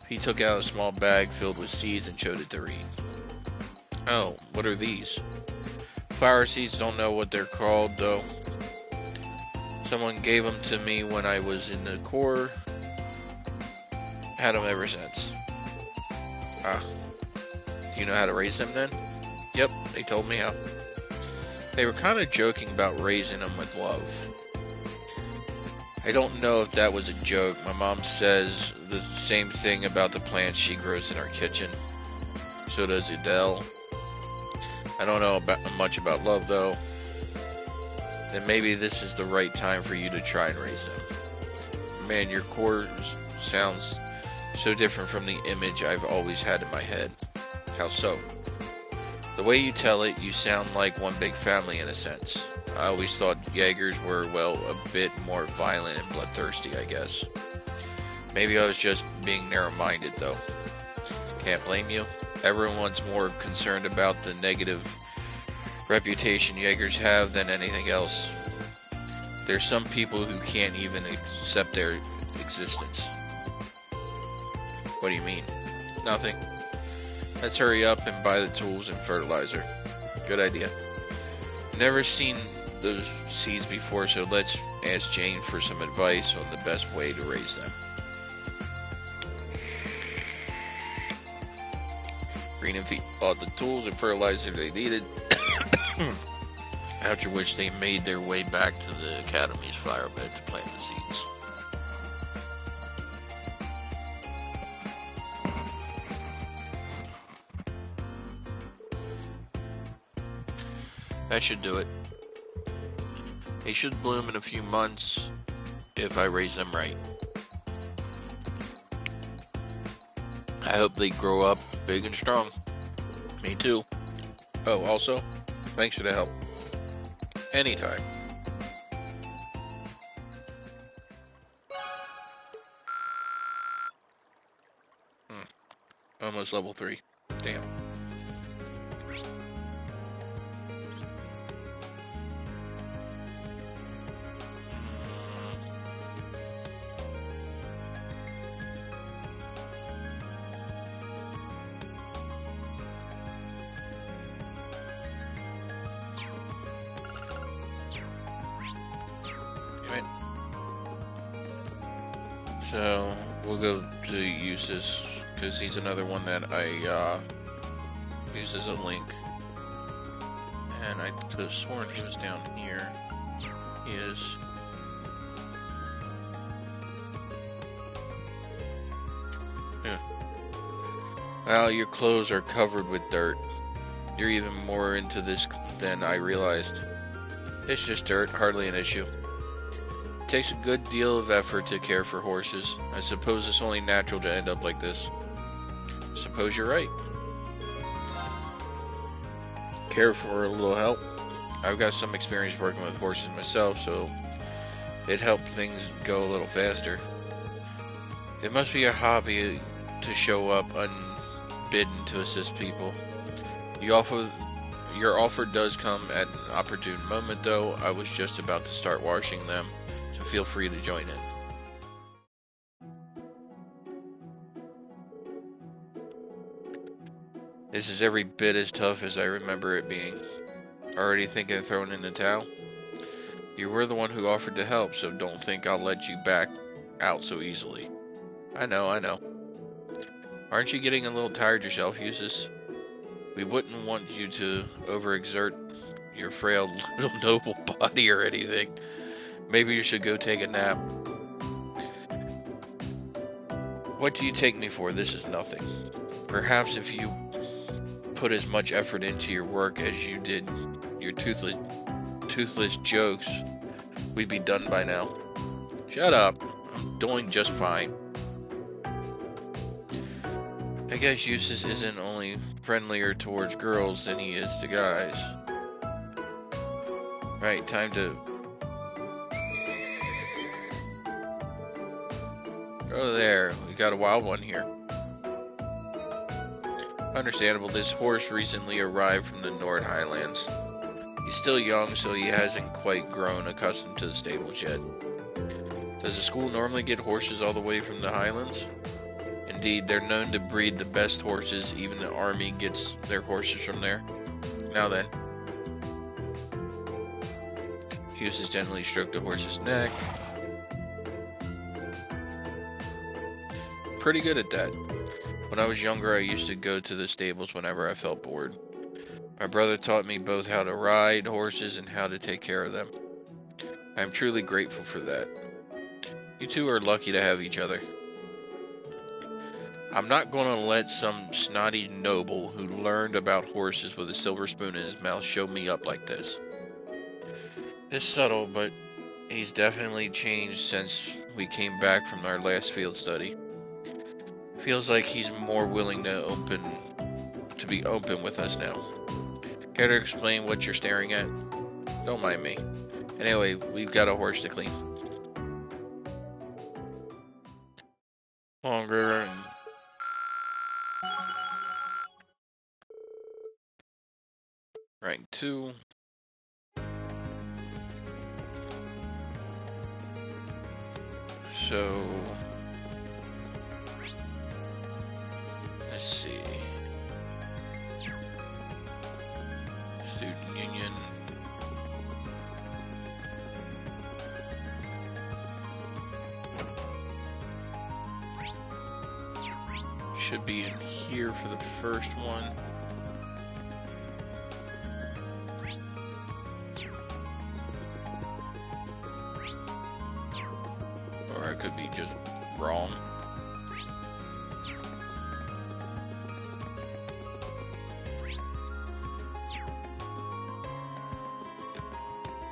He took out a small bag filled with seeds and showed it to Reed. Oh, what are these? Flower seeds, don't know what they're called though. Someone gave them to me when I was in the Corps. Had them ever since. Ah. Do you know how to raise them then? Yep, they told me how. They were kind of joking about raising them with love. I don't know if that was a joke. My mom says the same thing about the plants she grows in our kitchen. So does Adele. I don't know much about love though. And maybe this is the right time for you to try and raise them. Man, your core sounds so different from the image I've always had in my head. How so? The way you tell it, you sound like one big family in a sense. I always thought Jaegers were, well, a bit more violent and bloodthirsty, I guess. Maybe I was just being narrow-minded, though. Can't blame you. Everyone's more concerned about the negative reputation Jaegers have than anything else. There's some people who can't even accept their existence. What do you mean? Nothing. Let's hurry up and buy the tools and fertilizer. Good idea. Never seen those seeds before, so let's ask Jane for some advice on the best way to raise them. Green and Feet bought the tools and fertilizer they needed, after which they made their way back to the Academy's flower bed to plant the seeds. That should do it. They should bloom in a few months if I raise them right. I hope they grow up big and strong. Me too. Oh, also, thanks for the help. Anytime. Almost level 3. Damn. So, we'll go to Eustace, because he's another one that I use as a link. And I could have sworn he was down here. He is. Yeah. Well, your clothes are covered with dirt. You're even more into this than I realized. It's just dirt, hardly an issue. It takes a good deal of effort to care for horses. I suppose it's only natural to end up like this. Suppose you're right. Care for a little help? I've got some experience working with horses myself, so it helped things go a little faster. It must be a hobby to show up unbidden to assist people. Your offer does come at an opportune moment, though. I was just about to start washing them. Feel free to join in. This is every bit as tough as I remember it being. Already thinking of throwing in the towel? You were the one who offered to help, so don't think I'll let you back out so easily. I know. Aren't you getting a little tired yourself, Eustace? We wouldn't want you to overexert your frail little noble body or anything. Maybe you should go take a nap. What do you take me for? This is nothing. Perhaps if you put as much effort into your work as you did your toothless jokes, we'd be done by now. Shut up. I'm doing just fine. I guess Eustace isn't only friendlier towards girls than he is to guys. Right, time to... Oh, there. We got a wild one here. Understandable. This horse recently arrived from the Nord Highlands. He's still young, so he hasn't quite grown accustomed to the stables yet. Does the school normally get horses all the way from the highlands? Indeed, they're known to breed the best horses. Even the army gets their horses from there. Now then. Eustace gently stroked the horse's neck. Pretty good at that. When I was younger, I used to go to the stables whenever I felt bored. My brother taught me both how to ride horses and how to take care of them. I am truly grateful for that. You two are lucky to have each other. I'm not going to let some snotty noble who learned about horses with a silver spoon in his mouth show me up like this. It's subtle, but he's definitely changed since we came back from our last field study. Feels like he's more willing to be open with us now. Care to explain what you're staring at? Don't mind me. Anyway, we've got a horse to clean. Longer and... Rank 2. So... let's see. Student Union. Should be in here for the first one. Or I could be just wrong.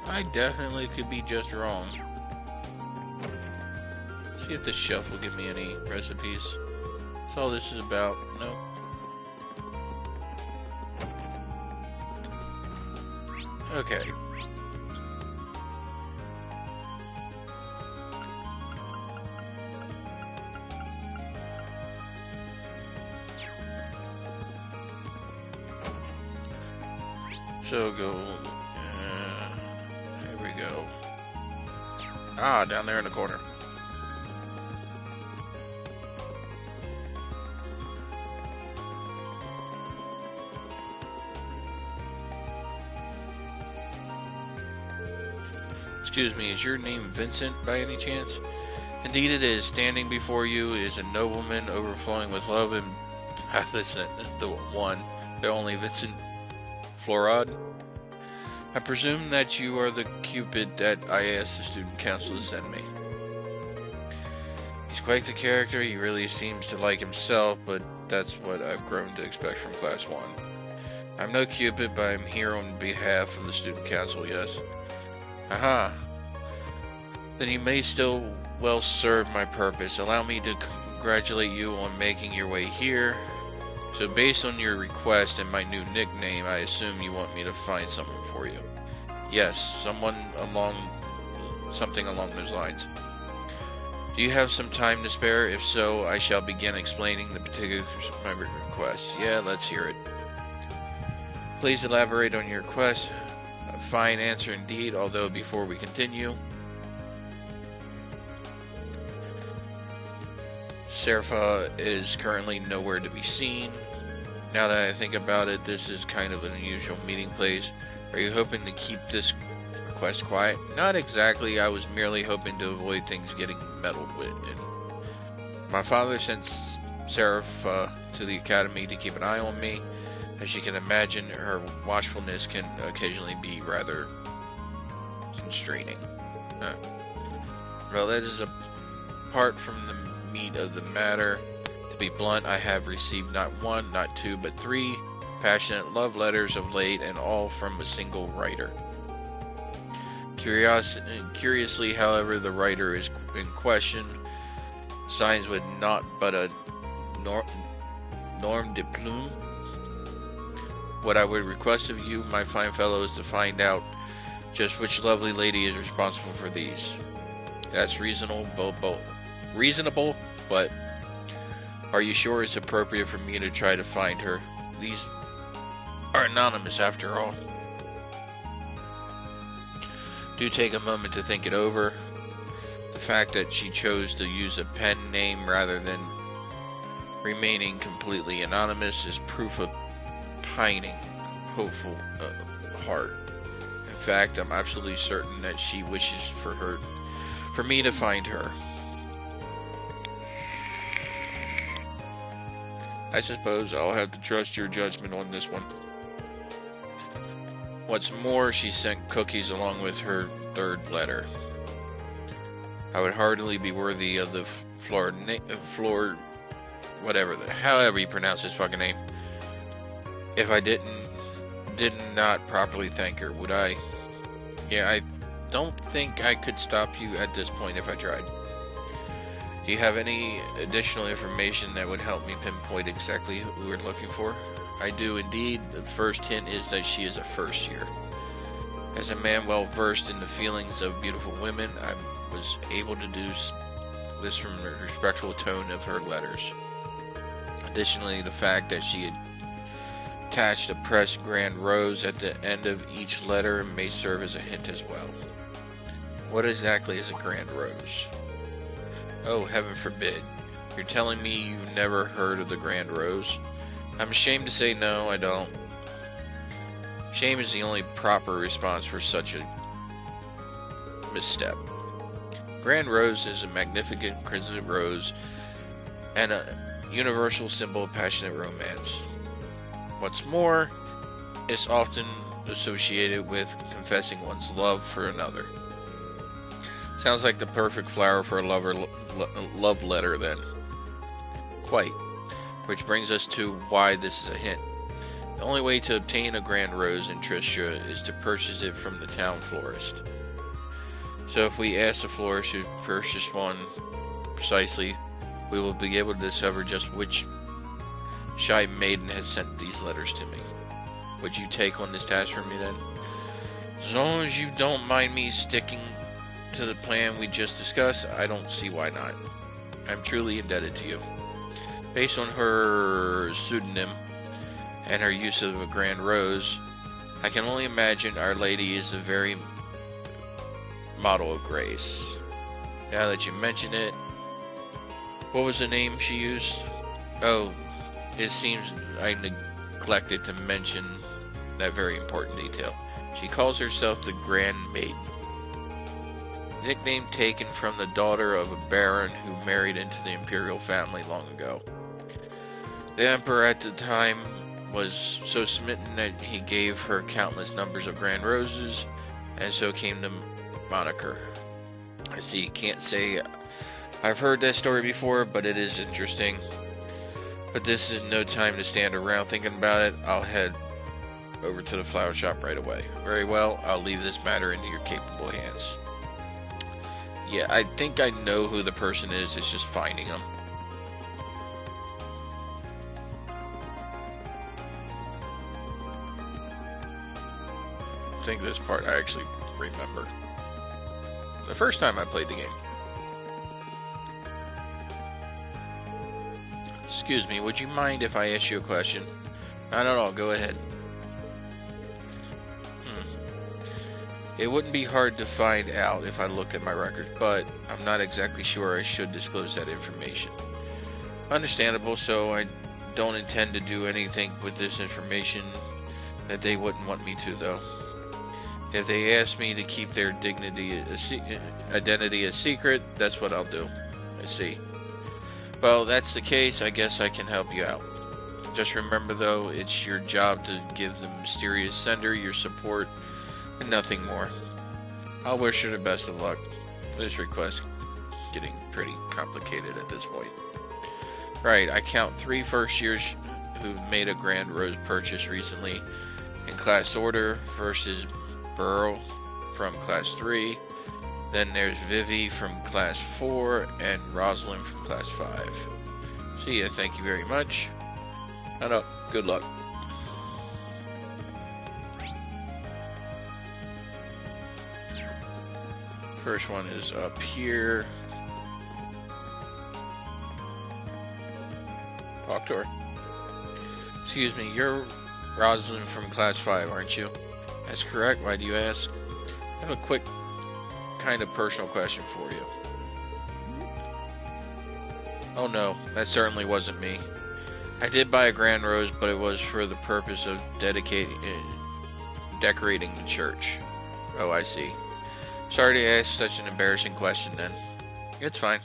I definitely could be just wrong. See if this shelf will give me any recipes. That's all this is about. Nope. Okay. So go. Here we go. Ah, down there in the corner. Excuse me, is your name Vincent by any chance? Indeed it is. Standing before you is a nobleman overflowing with love and listen, the one, the only Vincent Florod. I presume that you are the Cupid that I asked the student council to send me. He's quite the character. He really seems to like himself, but that's what I've grown to expect from Class 1. I'm no Cupid, but I'm here on behalf of the student council, yes. Aha. Then you may still well serve my purpose. Allow me to congratulate you on making your way here. So based on your request and my new nickname, I assume you want me to find someone for you. Yes, something along those lines. Do you have some time to spare? If so, I shall begin explaining the particulars of my request. Yeah, let's hear it. Please elaborate on your request. A fine answer indeed, although before we continue, Serapha is currently nowhere to be seen. Now that I think about it, this is kind of an unusual meeting place. Are you hoping to keep this request quiet? Not exactly. I was merely hoping to avoid things getting meddled with. My father sent Serapha to the academy to keep an eye on me. As you can imagine, her watchfulness can occasionally be constraining. Well, that is apart from the meat of the matter. To be blunt, I have received not one, not two, but 3 passionate love letters of late, and all from a single writer. Curiously, however, the writer is in question signs with naught but a nom de plume. What I would request of you, my fine fellow, is to find out just which lovely lady is responsible for these. That's reasonable, but are you sure it's appropriate for me to try to find her? These are anonymous after all. Do take a moment to think it over. The fact that she chose to use a pen name rather than remaining completely anonymous is proof of pining, hopeful heart. In fact, I'm absolutely certain that she wishes for me to find her. I suppose I'll have to trust your judgment on this one. What's more, she sent cookies along with her third letter. I would hardly be worthy of the however you pronounce his fucking name, if I did not properly thank her, would I? Yeah, I don't think I could stop you at this point if I tried. Do you have any additional information that would help me pinpoint exactly who we're looking for? I do indeed. The first hint is that she is a first year. As a man well versed in the feelings of beautiful women, I was able to deduce this from the respectful tone of her letters. Additionally, the fact that she had attached a pressed grand rose at the end of each letter may serve as a hint as well. What exactly is a grand rose? Oh, heaven forbid. You're telling me you've never heard of the grand rose? I'm ashamed to say no, I don't. Shame is the only proper response for such a misstep. Grand rose is a magnificent crimson rose and a universal symbol of passionate romance. What's more, it's often associated with confessing one's love for another. Sounds like the perfect flower for a love letter then. Quite. Which brings us to why this is a hint. The only way to obtain a grand rose in Tristria is to purchase it from the town florist. So if we ask the florist who purchased one precisely, we will be able to discover just which shy maiden has sent these letters to me. Would you take on this task for me then? As long as you don't mind me sticking to the plan we just discussed, I don't see why not. I'm truly indebted to you. Based on her pseudonym and her use of a grand rose, I can only imagine Our Lady is the very model of grace. Now that you mention it, what was the name she used? Oh, it seems I neglected to mention that very important detail. She calls herself the Grand Maiden. Nickname taken from the daughter of a baron who married into the imperial family long ago. The emperor at the time was so smitten that he gave her countless numbers of grand roses, and so came the moniker. I see, can't say I've heard that story before, but it is interesting. But this is no time to stand around thinking about it. I'll head over to the flower shop right away. Very well, I'll leave this matter into your capable hands. Yeah, I think I know who the person is, it's just finding them. I think this part I actually remember. The first time I played the game. Excuse me, would you mind if I ask you a question? Not at all, go ahead. It wouldn't be hard to find out if I looked at my record, but I'm not exactly sure I should disclose that information. Understandable, so I don't intend to do anything with this information that they wouldn't want me to, though. If they ask me to keep their identity a secret, that's what I'll do. I see. Well, that's the case, I guess I can help you out. Just remember, though, it's your job to give the mysterious sender your support and nothing more. I'll wish her the best of luck. This request is getting pretty complicated at this point. Right, I count 3 first years who've made a Grand Rose purchase recently in class order. First is Burrow from class 3, then there's Vivi from class 4, and Rosalind from class 5. See ya, thank you very much. And good luck. First one is up here. Talk to her. Excuse me, you're Rosalind from class 5, aren't you? That's correct. Why do you ask? I have a quick, kind of personal question for you. Oh no, that certainly wasn't me. I did buy a grand rose, but it was for the purpose of decorating the church. Oh, I see. Sorry to ask such an embarrassing question then. It's fine.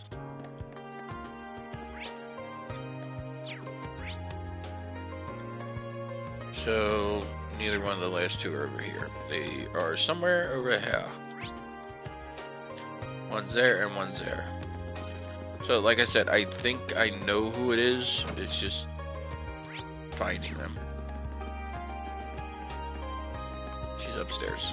So, neither one of the last two are over here. They are somewhere over here. One's there and one's there. So, like I said, I think I know who it is. It's just finding them. She's upstairs.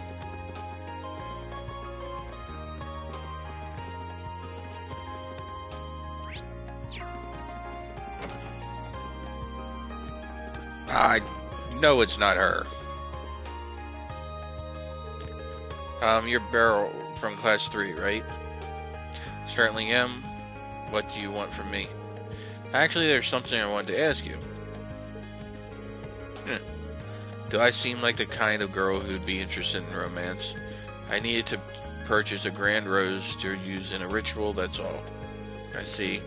I know it's not her. You're Beryl from class 3, right? Certainly am. What do you want from me? Actually, there's something I wanted to ask you. Do I seem like the kind of girl who'd be interested in romance? I needed to purchase a grand rose to use in a ritual, that's all. I see.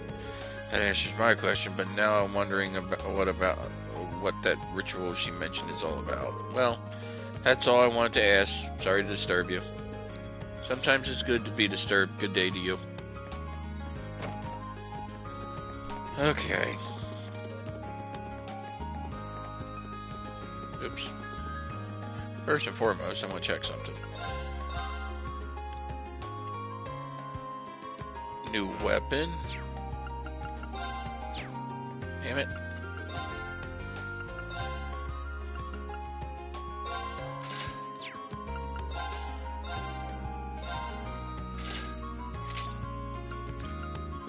That answers my question, but now I'm wondering about what that ritual she mentioned is all about. Well, that's all I wanted to ask. Sorry to disturb you. Sometimes it's good to be disturbed. Good day to you. Okay. Oops. First and foremost, I'm gonna check something. New weapon. Damn it.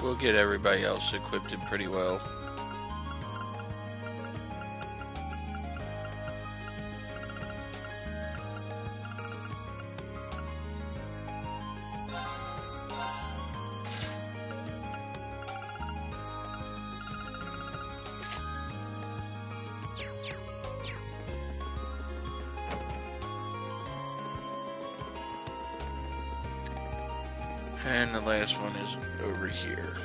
We'll get everybody else equipped pretty well. And the last one is over here.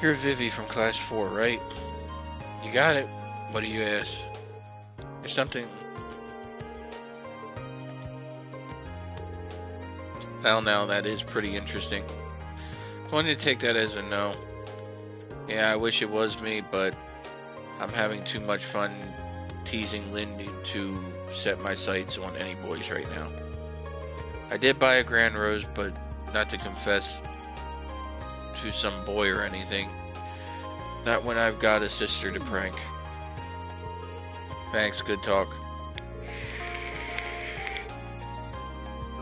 You're Vivi from class 4, right? You got it. What do you ask? There's something... Well, now that is pretty interesting. I wanted to take that as a no. Yeah, I wish it was me, but I'm having too much fun teasing Lindy to set my sights on any boys right now. I did buy a grand rose, but not to confess to some boy or anything. Not when I've got a sister to prank. Thanks, good talk.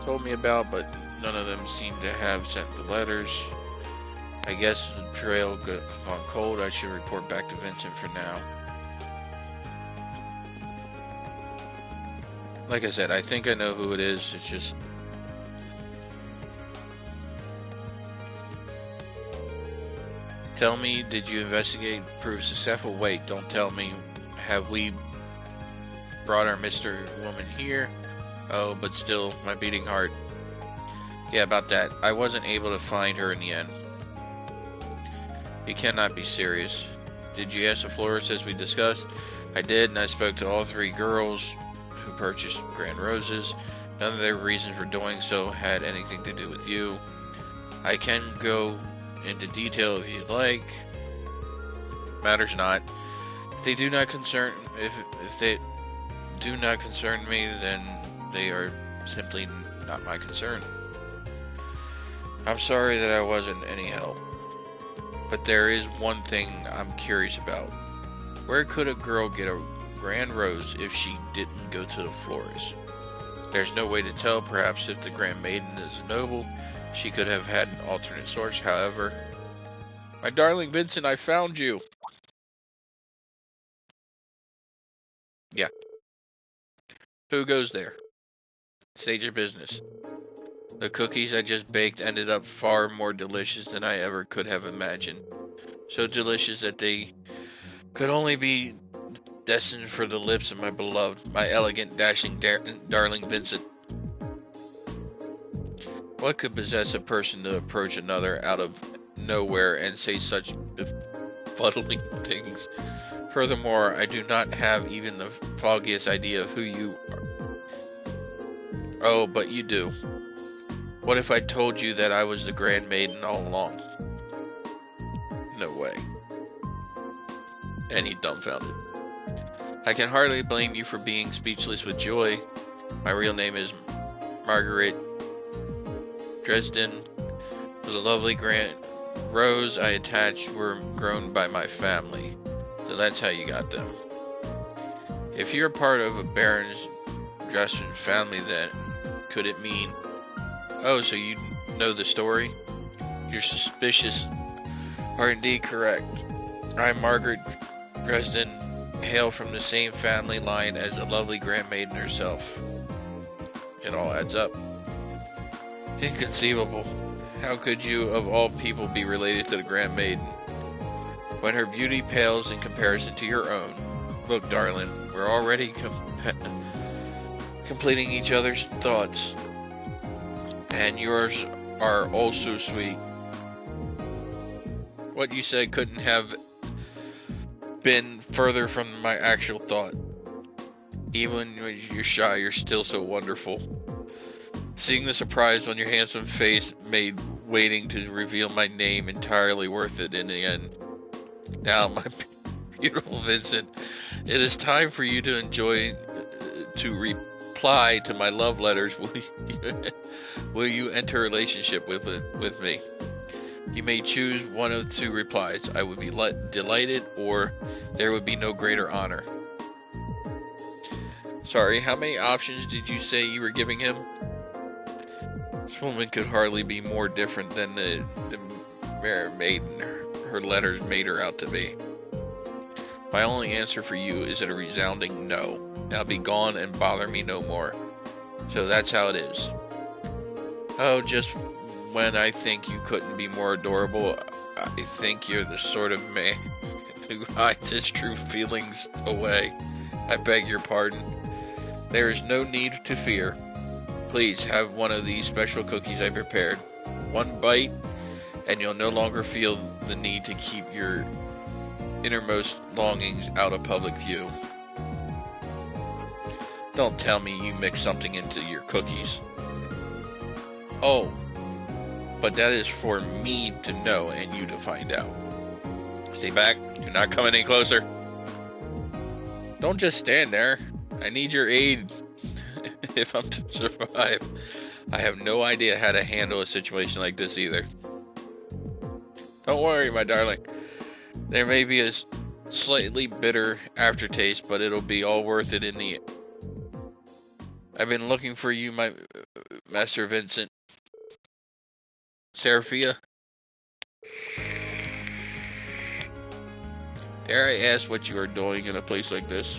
Told me about, but none of them seem to have sent the letters. I guess the trail got gone cold. I should report back to Vincent for now. Like I said, I think I know who it is. It's just... Tell me, did you investigate, prove successful? Wait, don't tell me. Have we brought our Mr. Woman here? Oh, but still, my beating heart. Yeah, about that. I wasn't able to find her in the end. You cannot be serious. Did you ask the florist as we discussed? I did, and I spoke to all three girls who purchased grand roses. None of their reasons for doing so had anything to do with you. I can go into detail if you'd like. Matters not. If they do not concern me, then they are simply not my concern. I'm sorry that I wasn't any help. But there is one thing I'm curious about. Where could a girl get a grand rose if she didn't go to the florist? There's no way to tell. Perhaps if the Grand Maiden is a noble, she could have had an alternate source. However, my darling Vincent, I found you. Yeah. Who goes there? State your business. The cookies I just baked ended up far more delicious than I ever could have imagined. So delicious that they could only be destined for the lips of my beloved, my elegant, dashing, darling Vincent. What could possess a person to approach another out of nowhere and say such befuddling things? Furthermore, I do not have even the foggiest idea of who you are. Oh, but you do. What if I told you that I was the Grand Maiden all along? No way. And he dumbfounded. I can hardly blame you for being speechless with joy. My real name is Margaret Dresden. The lovely grand rose I attached were grown by my family. So that's how you got them. If you're part of a Baron's Dresden family, then could it mean... Oh, so you know the story? Your suspicions are indeed correct. I'm Margaret Dresden, hail from the same family line as the lovely Grand Maiden herself. It all adds up. Inconceivable. How could you, of all people, be related to the Grand Maiden, when her beauty pales in comparison to your own? Look, darling, we're already completing each other's thoughts, and yours are also sweet. What you said couldn't have been further from my actual thought. Even when you're shy, you're still so wonderful. Seeing the surprise on your handsome face made waiting to reveal my name entirely worth it in the end. Now, my beautiful Vincent, it is time for you to reply to my love letters. Will you enter a relationship with me? You may choose one of two replies. I would be delighted, or there would be no greater honor. Sorry, how many options did you say you were giving him? This woman could hardly be more different than the maiden her letters made her out to be. My only answer for you is a resounding no. Now be gone and bother me no more. So that's how it is. Oh, just when I think you couldn't be more adorable, I think you're the sort of man who hides his true feelings away. I beg your pardon. There is no need to fear. Please have one of these special cookies I prepared. One bite, and you'll no longer feel the need to keep your innermost longings out of public view. Don't tell me you mixed something into your cookies. Oh, but that is for me to know and you to find out. Stay back. You're not coming any closer. Don't just stand there. I need your aid if I'm to survive. I have no idea how to handle a situation like this either. Don't worry, my darling. There may be a slightly bitter aftertaste, but it'll be all worth it in the end. I've been looking for you, my Master Vincent. Seraphia? Dare I ask what you are doing in a place like this?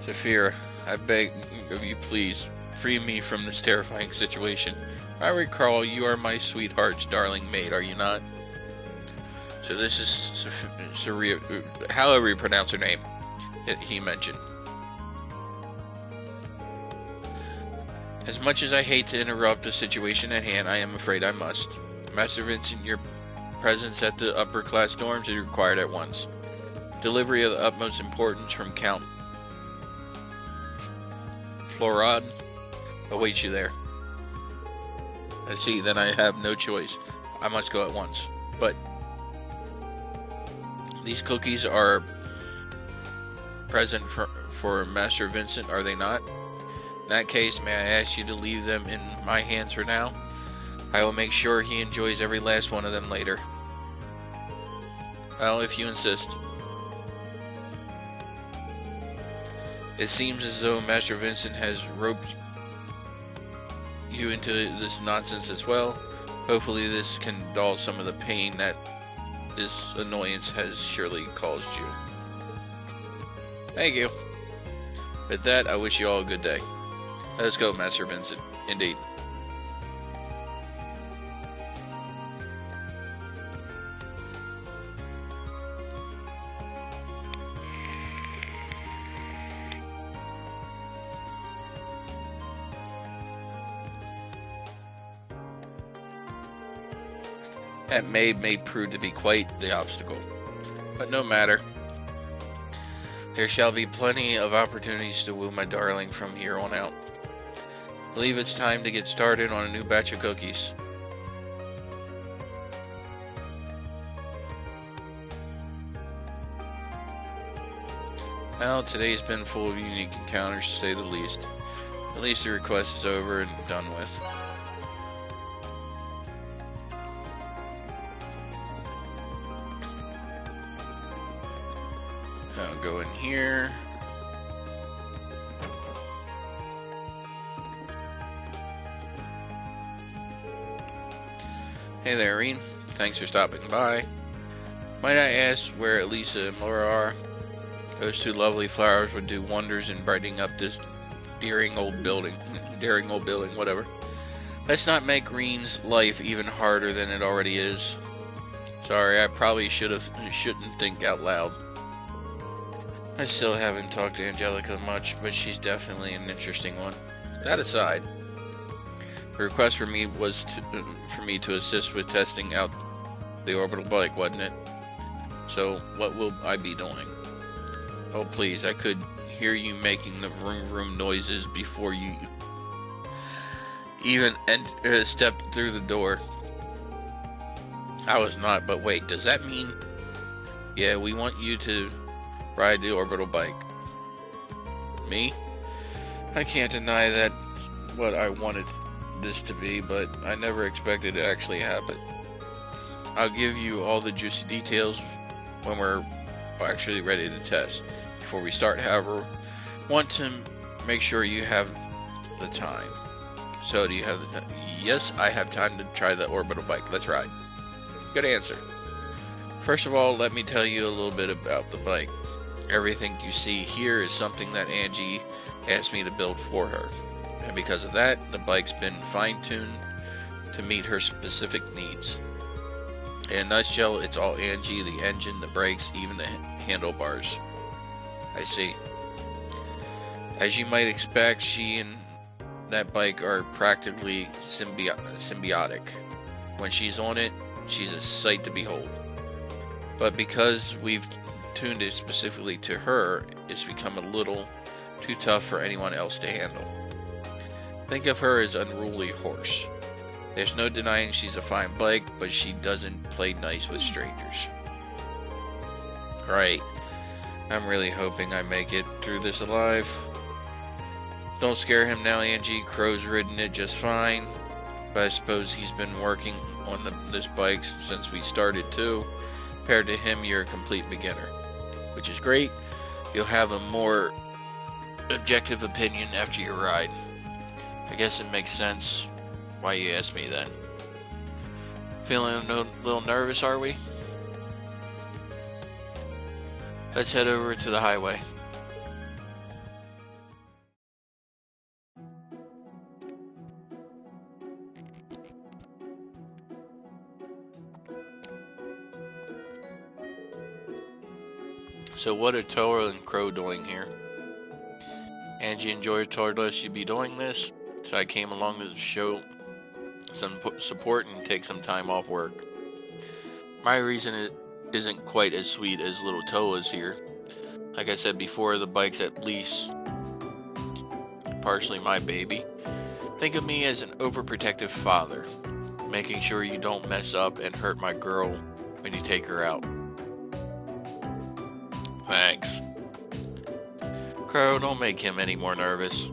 Saphira, I beg of you, please, free me from this terrifying situation. I recall you are my sweetheart's darling maid, are you not? So this is Saphira, however you pronounce her name, he mentioned. As much as I hate to interrupt the situation at hand, I am afraid I must. Master Vincent, your presence at the upper class dorms is required at once. Delivery of the utmost importance from Count Florod awaits you there. I see, then I have no choice. I must go at once. But these cookies are present for Master Vincent, are they not? In that case, may I ask you to leave them in my hands for now? I will make sure he enjoys every last one of them later. Well, if you insist. It seems as though Master Vincent has roped you into this nonsense as well. Hopefully this can dull some of the pain that this annoyance has surely caused you. Thank you. With that, I wish you all a good day. Let us go, Master Vincent. Indeed. That maid may prove to be quite the obstacle. But no matter. There shall be plenty of opportunities to woo my darling from here on out. I believe it's time to get started on a new batch of cookies. Well, today's been full of unique encounters, to say the least. At least the request is over and done with. I'll go in here. Hey there, Reen. Thanks for stopping by. Might I ask where Elisa and Laura are? Those two lovely flowers would do wonders in brightening up this daring old building, whatever. Let's not make Reen's life even harder than it already is. Sorry, I probably shouldn't think out loud. I still haven't talked to Angelica much, but she's definitely an interesting one. That aside, the request for me was for me to assist with testing out the orbital bike, wasn't it? So, what will I be doing? Oh please, I could hear you making the vroom vroom noises before you even stepped through the door. I was not, but wait, does that mean... Yeah, we want you to ride the orbital bike. Me? I can't deny that what I wanted this to be, but I never expected it to actually happen. I'll give you all the juicy details when we're actually ready to test. Before we start, however, want to make sure you have the time. So, do you have the time? Yes, I have time to try the orbital bike. Let's ride. Good answer. First of all, let me tell you a little bit about the bike. Everything you see here is something that Angie asked me to build for her. And because of that, the bike's been fine-tuned to meet her specific needs. In a nutshell, it's all Angie, the engine, the brakes, even the handlebars. I see. As you might expect, she and that bike are practically symbiotic. When she's on it, she's a sight to behold. But because we've tuned it specifically to her, it's become a little too tough for anyone else to handle. Think of her as an unruly horse. There's no denying she's a fine bike, but she doesn't play nice with strangers. Right. I'm really hoping I make it through this alive. Don't scare him now, Angie. Crow's ridden it just fine. But I suppose he's been working on this bike since we started too. Compared to him, you're a complete beginner. Which is great. You'll have a more objective opinion after your ride. I guess it makes sense why you asked me then. Feeling a little nervous, are we? Let's head over to the highway. So what are Toa and Crow doing here? Angie and Joy told us you'd be doing this, so I came along to show some support and take some time off work. My reason isn't quite as sweet as little Toa's here. Like I said before, the bike's at least partially my baby. Think of me as an overprotective father, making sure you don't mess up and hurt my girl when you take her out. Thanks. Crow, don't make him any more nervous.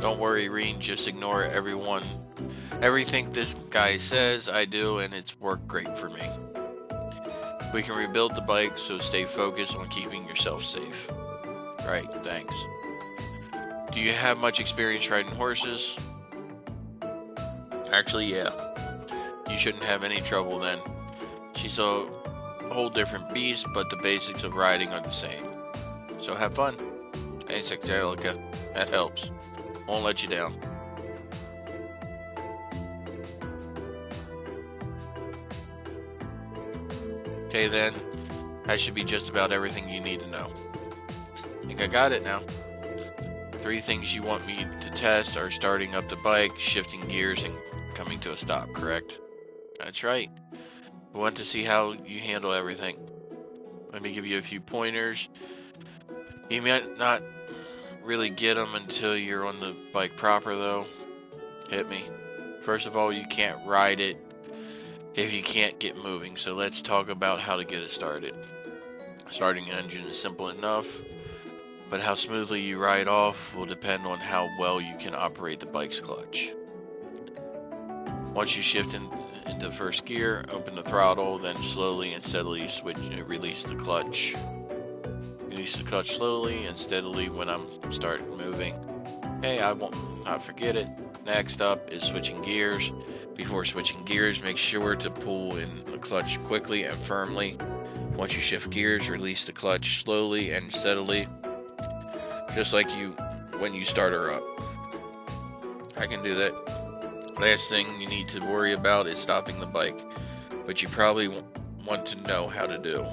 Don't worry, Reen, just ignore everything this guy says I do, and it's worked great for me. We can rebuild the bike, so stay focused on keeping yourself safe. Right, thanks. Do you have much experience riding horses? Actually, yeah. You shouldn't have any trouble then. She's a whole different beast, but the basics of riding are the same. So have fun. Thanks, Angelica. That helps. Won't let you down. Okay then, that should be just about everything you need to know. I think I got it now. 3 things you want me to test are starting up the bike, shifting gears, and coming to a stop, correct? That's right. I want to see how you handle everything. Let me give you a few pointers. You might not really get them until you're on the bike proper though. Hit me. First of all, you can't ride it if you can't get moving, so let's talk about how to get it started. Starting an engine is simple enough, but how smoothly you ride off will depend on how well you can operate the bike's clutch. Once you shift into first gear, open the throttle, then slowly and steadily release the clutch. Release the clutch slowly and steadily when I'm starting moving. Okay, I won't not forget it. Next up is switching gears. Before switching gears, make sure to pull in the clutch quickly and firmly. Once you shift gears, release the clutch slowly and steadily, just like when you start her up. I can do that. Last thing you need to worry about is stopping the bike, but you probably want to know how to do.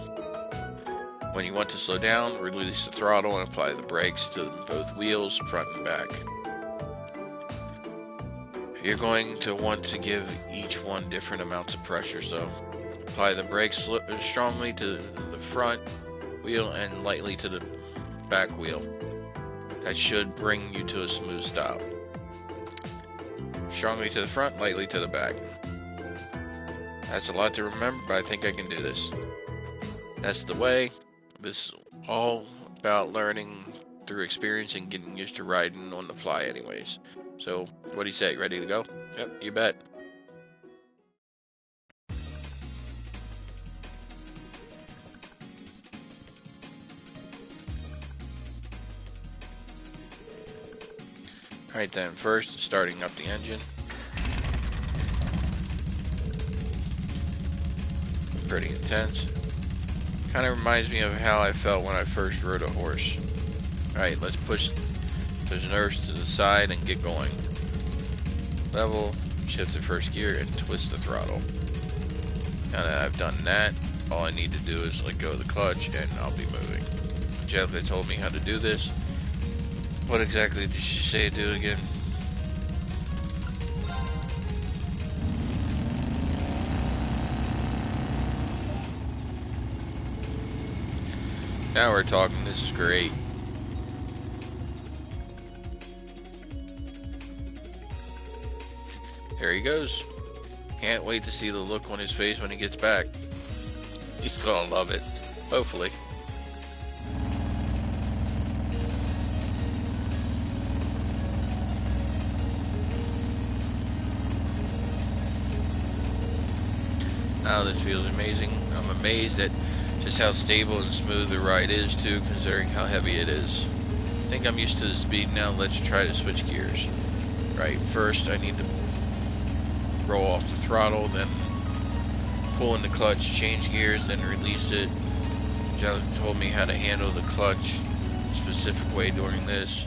When you want to slow down, release the throttle and apply the brakes to both wheels, front and back. You're going to want to give each one different amounts of pressure, so apply the brakes strongly to the front wheel and lightly to the back wheel. That should bring you to a smooth stop. Strongly to the front, lightly to the back. That's a lot to remember, but I think I can do this. That's the way. This is all about learning through experience and getting used to riding on the fly anyways. So, what do you say? Ready to go? Yep, you bet. Alright then, first, starting up the engine. Pretty intense. Kind of reminds me of how I felt when I first rode a horse. Alright, let's push those nerves to the side and get going. Level, shift to first gear, and twist the throttle. Now that I've done that, all I need to do is let go of the clutch and I'll be moving. Angelica told me how to do this. What exactly did she say to do again? Now we're talking. This is great. There he goes. Can't wait to see the look on his face when he gets back. He's gonna love it. Hopefully. Now this feels amazing. I'm amazed at just how stable and smooth the ride is too, considering how heavy it is. I think I'm used to the speed now. Let's try to switch gears. Right, first I need to roll off the throttle, then pull in the clutch, change gears, then release it. Angelica told me how to handle the clutch a specific way during this.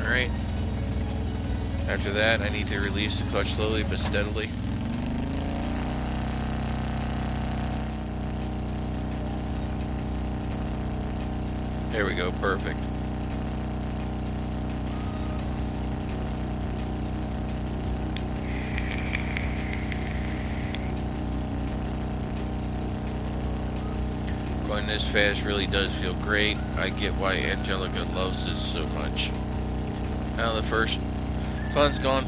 Alright. After that, I need to release the clutch slowly but steadily. There we go, perfect. Going this fast really does feel great. I get why Angelica loves this so much. Now the first fun's gone.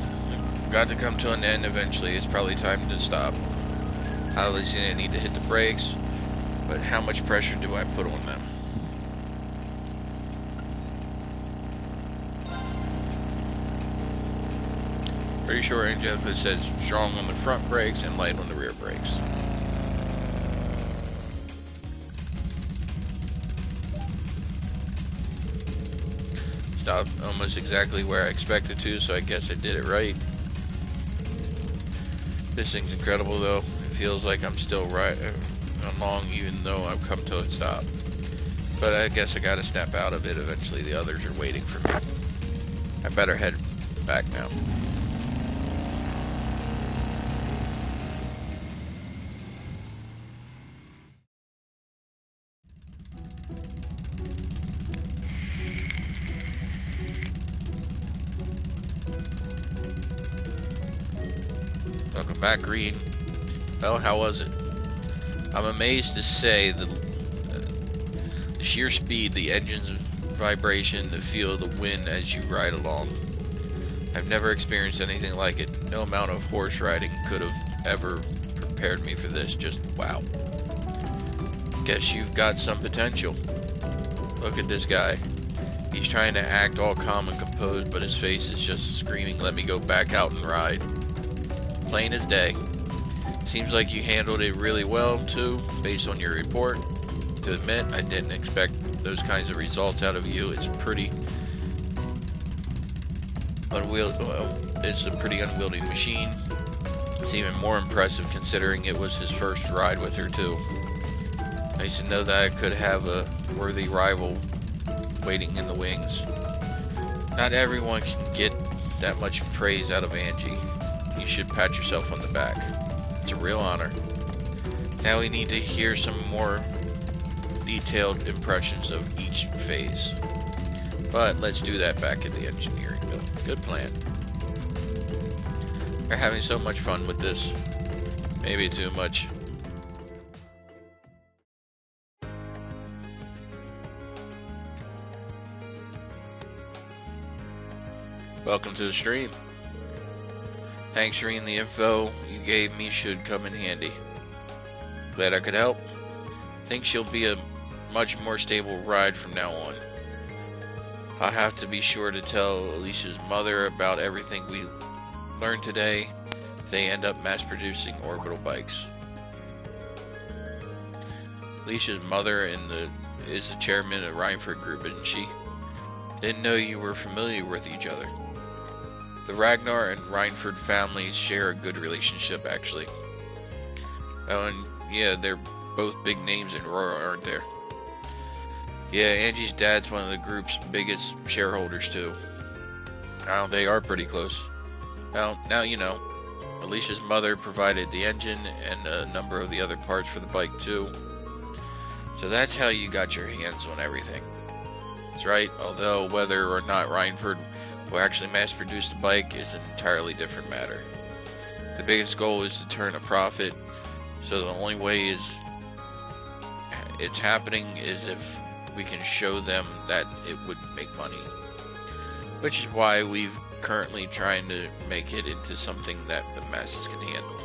Got to come to an end eventually. It's probably time to stop. Obviously I need to hit the brakes, but how much pressure do I put on them? Pretty sure Angelica says strong on the front brakes and light on the rear brakes. Stopped almost exactly where I expected to, so I guess I did it right. This thing's incredible though. It feels like I'm still right along even though I've come to a stop. But I guess I gotta snap out of it eventually. The others are waiting for me. I better head back now. Welcome back, Green. Well, how was it? I'm amazed to say the sheer speed, the engine's vibration, the feel of the wind as you ride along. I've never experienced anything like it. No amount of horse riding could have ever prepared me for this. Just wow. Guess you've got some potential. Look at this guy. He's trying to act all calm and composed, but his face is just screaming, let me go back out and ride. Plain as day. Seems like you handled it really well, too, based on your report. To admit, I didn't expect those kinds of results out of you. It's pretty it's a pretty unwieldy machine. It's even more impressive considering it was his first ride with her, too. Nice to know that I could have a worthy rival waiting in the wings. Not everyone can get that much praise out of Angie. You should pat yourself on the back. It's a real honor. Now we need to hear some more detailed impressions of each phase. But let's do that back at the engineering building. Good plan. We're having so much fun with this. Maybe too much. Welcome to the stream. Thanks, Shereen. The info you gave me should come in handy. Glad I could help. Think she'll be a much more stable ride from now on. I'll have to be sure to tell Alicia's mother about everything we learned today if they end up mass-producing orbital bikes. Alicia's mother is the chairman of Rhineford Group, isn't she? Didn't know you were familiar with each other. The Ragnar and Rhineford families share a good relationship, actually. Oh, and yeah, they're both big names in Aurora, aren't there? Yeah, Angie's dad's one of the group's biggest shareholders, too. Now, they are pretty close. Well, now you know. Alicia's mother provided the engine and a number of the other parts for the bike, too. So that's how you got your hands on everything. That's right, although whether or not Rhineford will actually mass-produce the bike is an entirely different matter. The biggest goal is to turn a profit, so the only way it's happening is if we can show them that it would make money. Which is why we've currently trying to make it into something that the masses can handle.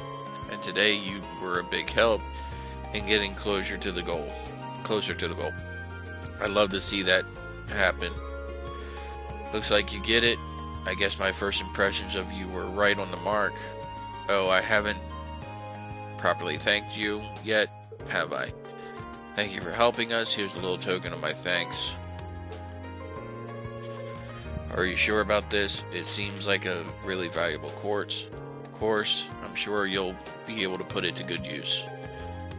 And today you were a big help in getting closer to the goal. I'd love to see that happen. Looks like you get it. I guess my first impressions of you were right on the mark. Oh, I haven't properly thanked you yet, have I? Thank you for helping us. Here's a little token of my thanks. Are you sure about this? It seems like a really valuable quartz. Of course, I'm sure you'll be able to put it to good use.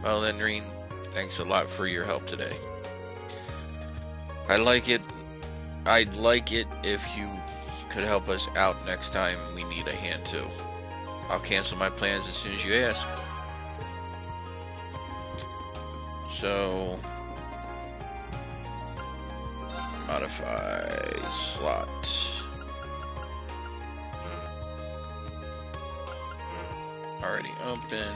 Well then, Reen, thanks a lot for your help today. I'd like it if you could help us out next time we need a hand too. I'll cancel my plans as soon as you ask. So, modify slot. Already open.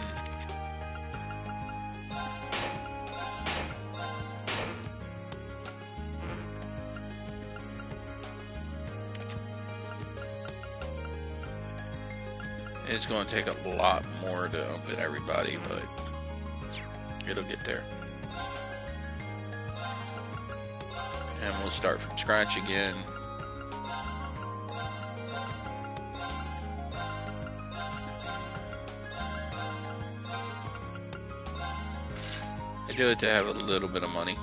It's going to take a lot more to open everybody, but it'll get there. And we'll start from scratch again. I do it to have a little bit of money.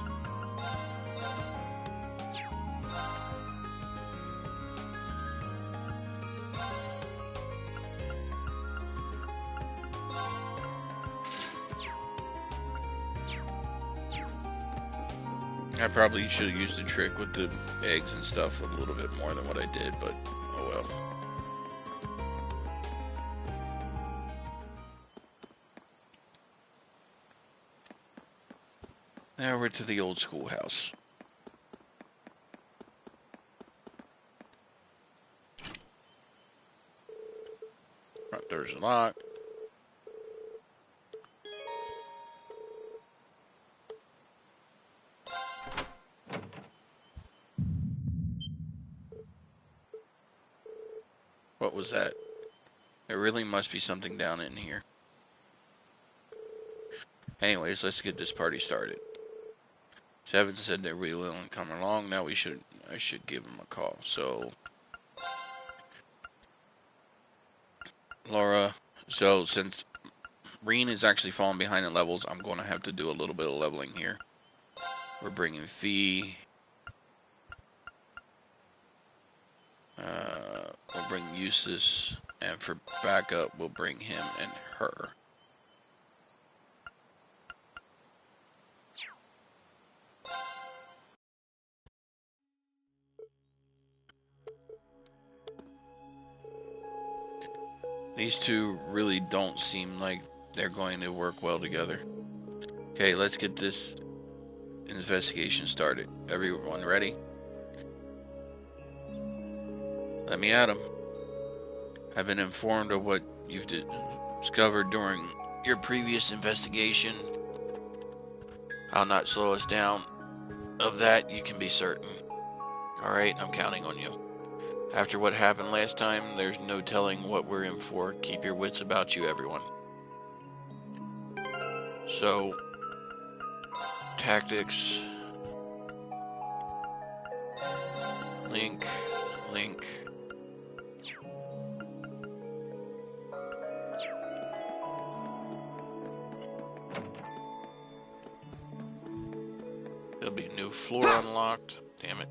I probably should have used the trick with the eggs and stuff a little bit more than what I did, but oh well. Now we're to the old schoolhouse. Front door's locked. What was that? There really must be something down in here. Anyways, let's get this party started. Seven said they're really willing to come along. Now I should give them a call. So, Laura, so since Reen is actually falling behind in levels, I'm going to have to do a little bit of leveling here. We're bringing Fee. We'll bring Eustace, and for backup, we'll bring him and her. These two really don't seem like they're going to work well together. Okay, let's get this investigation started. Everyone ready? Let me at 'em. I've been informed of what you've discovered during your previous investigation. I'll not slow us down. Of that, you can be certain. Alright, I'm counting on you. After what happened last time, there's no telling what we're in for. Keep your wits about you, everyone. So, tactics. Link. There'll be a new floor unlocked. Damn it.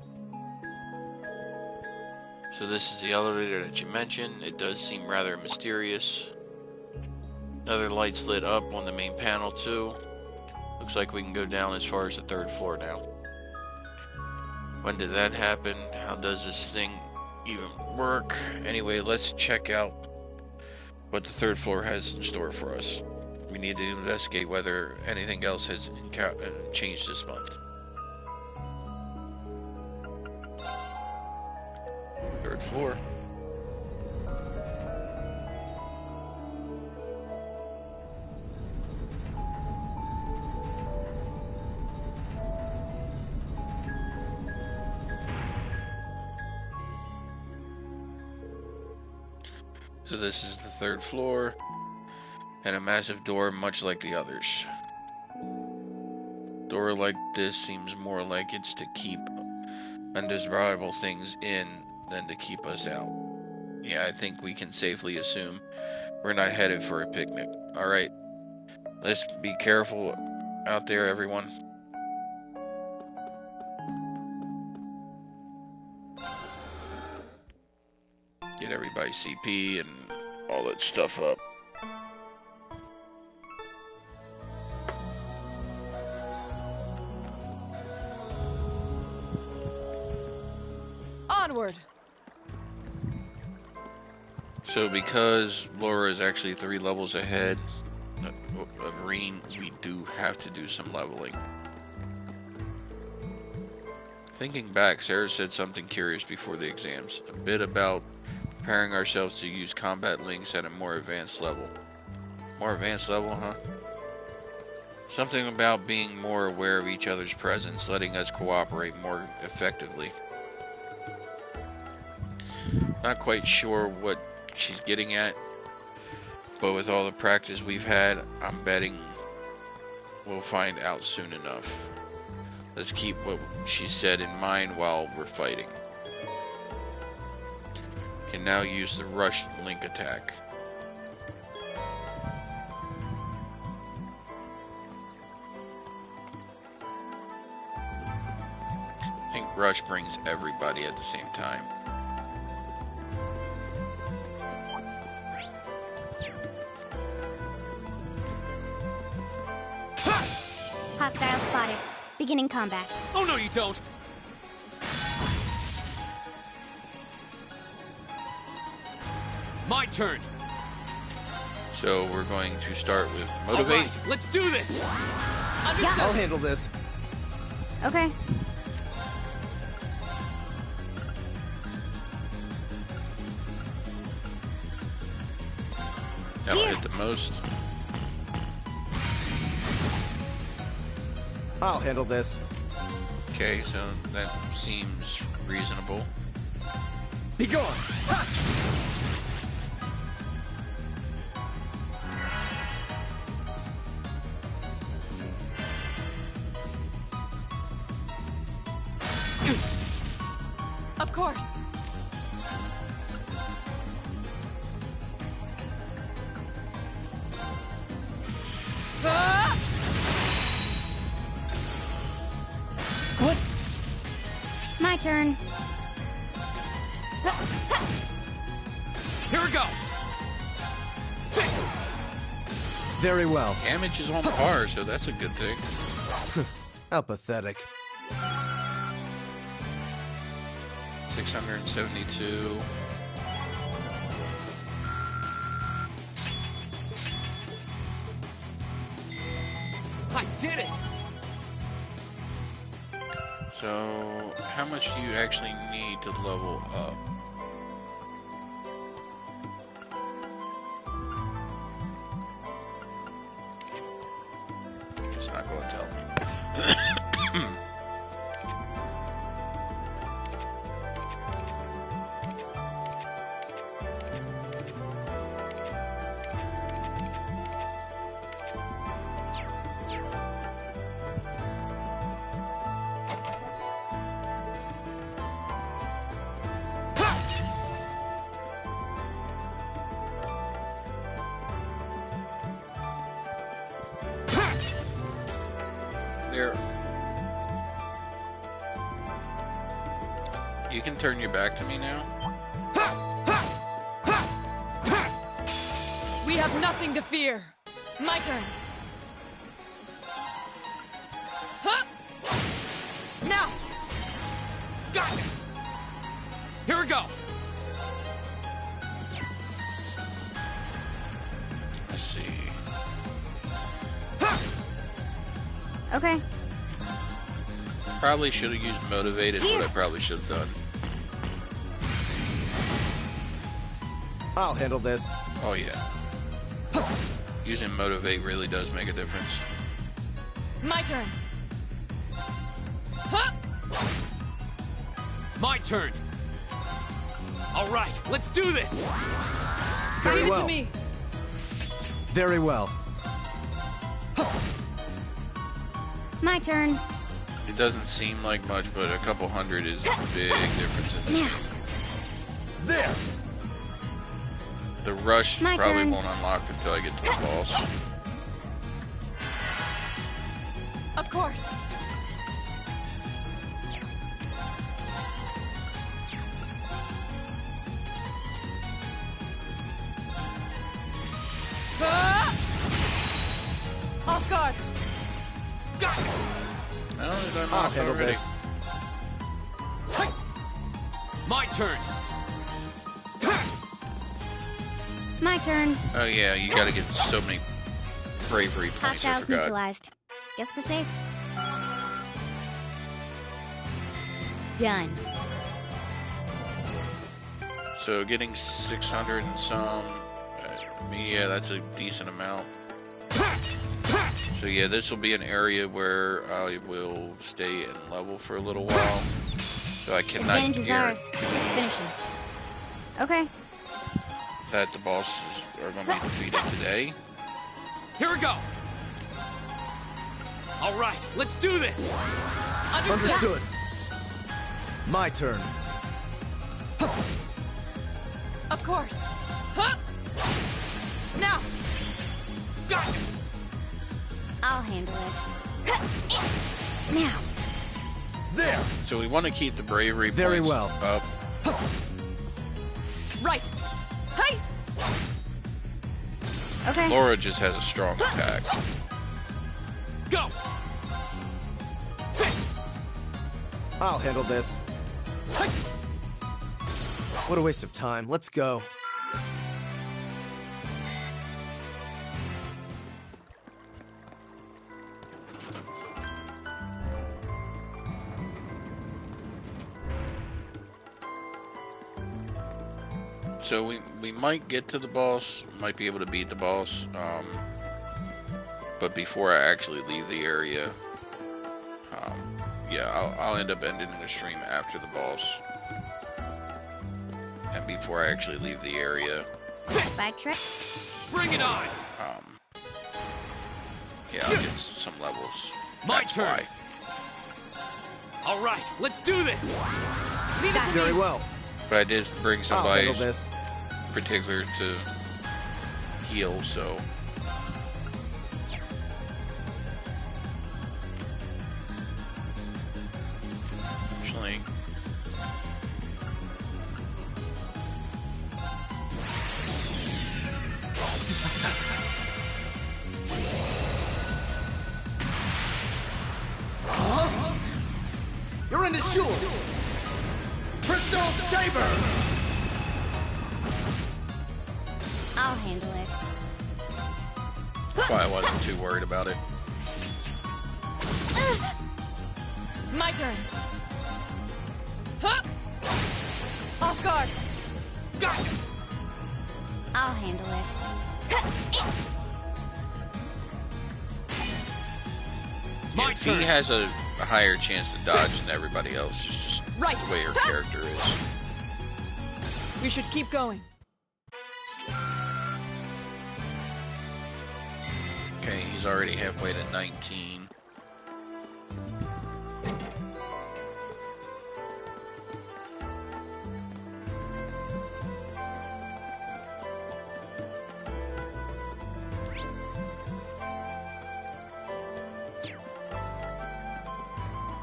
So this is the elevator that you mentioned. It does seem rather mysterious. Another light's lit up on the main panel too. Looks like we can go down as far as the 3rd floor now. When did that happen? How does this thing even work? Anyway, let's check out what the 3rd floor has in store for us. We need to investigate whether anything else has changed this month. 3rd floor. So this is the 3rd floor, and a massive door much like the others. Door like this seems more like it's to keep undesirable things in than to keep us out. Yeah, I think we can safely assume we're not headed for a picnic. Alright, let's be careful out there, everyone. Get everybody's CP and all that stuff up. Onward! So because Laura is actually 3 levels ahead of Reen, we do have to do some leveling. Thinking back, Sarah said something curious before the exams. A bit about preparing ourselves to use combat links at a more advanced level. More advanced level, huh? Something about being more aware of each other's presence, letting us cooperate more effectively. Not quite sure what she's getting at, but with all the practice we've had, I'm betting we'll find out soon enough. Let's keep what she said in mind while we're fighting. Can now use the rush link attack. I think rush brings everybody at the same time. Hostile spotted. Beginning combat. Oh no, you don't! My turn! So we're going to start with motivate. All right, let's do this! Understood. I'll handle this. Okay. That'll hit the most. I'll handle this. Okay, so that seems reasonable. Be gone! Of course. What? My turn. Here we go. Very well. Damage is on par, so that's a good thing. How pathetic. 672. I did it. So, how much do you actually need to level up? It's not going to tell me. There. You can turn your back to me now. We have nothing to fear. My turn. Huh? Now. Got it. Here we go. Let's see. Okay. Probably should have used Motivate, is what I probably should have done. I'll handle this. Oh yeah. Using Motivate really does make a difference. My turn. Huh? My turn. All right, let's do this. Very Leave well. it to me. Very well. My turn. It doesn't seem like much, but a couple hundred is a big difference in this Now. game. There. The rush My probably turn. won't unlock until I get to the boss. Of course. Off guard. Got it. No, it I'll unlocked handle already. this. My turn. My turn. Oh yeah, you gotta get so many bravery points, I Hostiles forgot. neutralized. Guess we're safe. Done. So getting 600 and some, I mean, yeah, that's a decent amount. So yeah, this will be an area where I will stay in level for a little while. So I cannot Advantage is ours. Let's finish him. Okay. that the bosses are going to be defeated today. Here we go. All right, let's do this. Understood. My turn. Of course. Huh? Now. Got it. I'll handle it. Now. There. So we want to keep the bravery Very points well. up. Right. Hey. Okay. Laura just has a strong attack. Go. I'll handle this. What a waste of time. Let's go. So we might get to the boss, might be able to beat the boss, but before I actually leave the area, yeah, I'll end up ending the stream after the boss, and before I actually leave the area, Spike trick. Bring it on. yeah, I'll get some levels. My That's turn. why. All right, let's do this. Leave it to Very me. well. But I did bring I'll somebody handle this. particular to heal, so. Actually, You're in the shore. Crystal Saber. I'll handle it. that's why I wasn't too worried about it. My turn. Huh? Off guard. I'll handle it. Yeah, he has a higher chance to dodge than everybody else. It's just Right. the way her character is. We should keep going. Okay, he's already halfway to 19.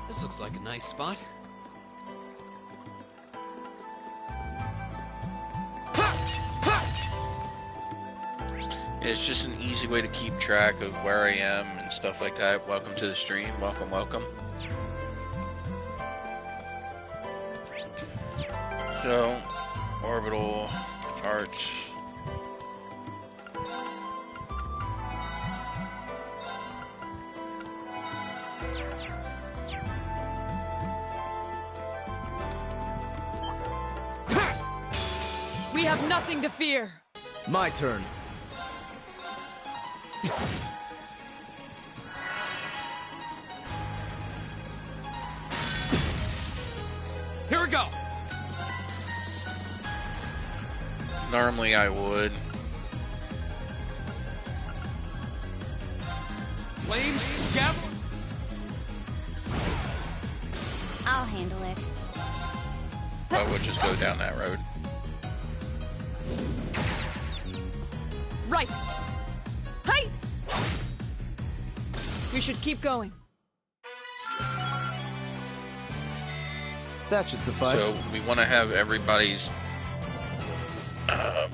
This looks like a nice spot. It's just an easy way to keep track of where I am and stuff like that. Welcome to the stream. Welcome, welcome. So, orbital, arch. We have nothing to fear. My turn. Here we go. Normally I would. Flames gather. I'll handle it. I would just go down that road. Right. Hey! We should keep going. That should suffice. So we want to have everybody's,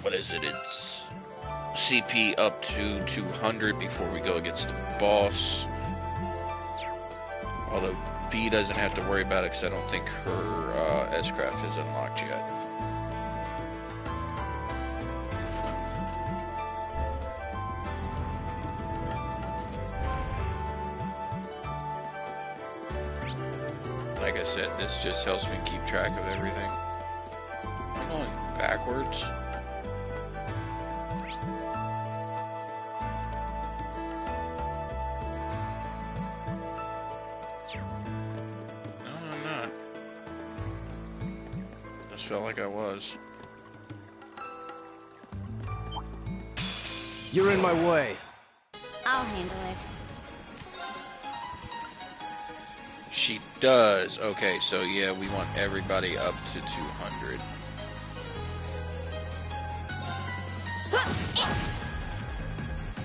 what is it? It's CP up to 200 before we go against the boss. Although V doesn't have to worry about it because I don't think her S-Craft is unlocked yet. Like I said, this just helps me keep track of everything. I'm going backwards. No, I'm not. Just felt like I was. You're in my way. I'll handle it. She does. Okay, so yeah, we want everybody up to 200.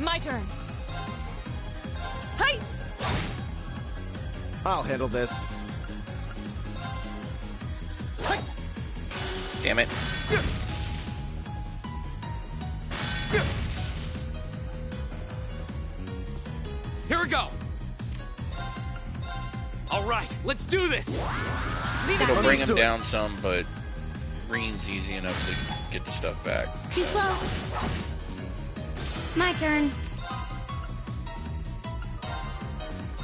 My turn. Hey! I'll handle this. Damn it. Here we go. All right, let's do this. Leave it It'll to bring me. him down some, but Green's easy enough to get the stuff back. Too slow. My turn.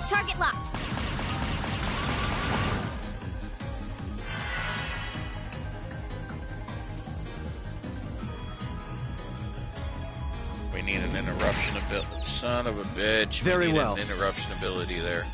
Target locked. We need an interruption ability. Son of a bitch. Very we need well. an interruption ability there.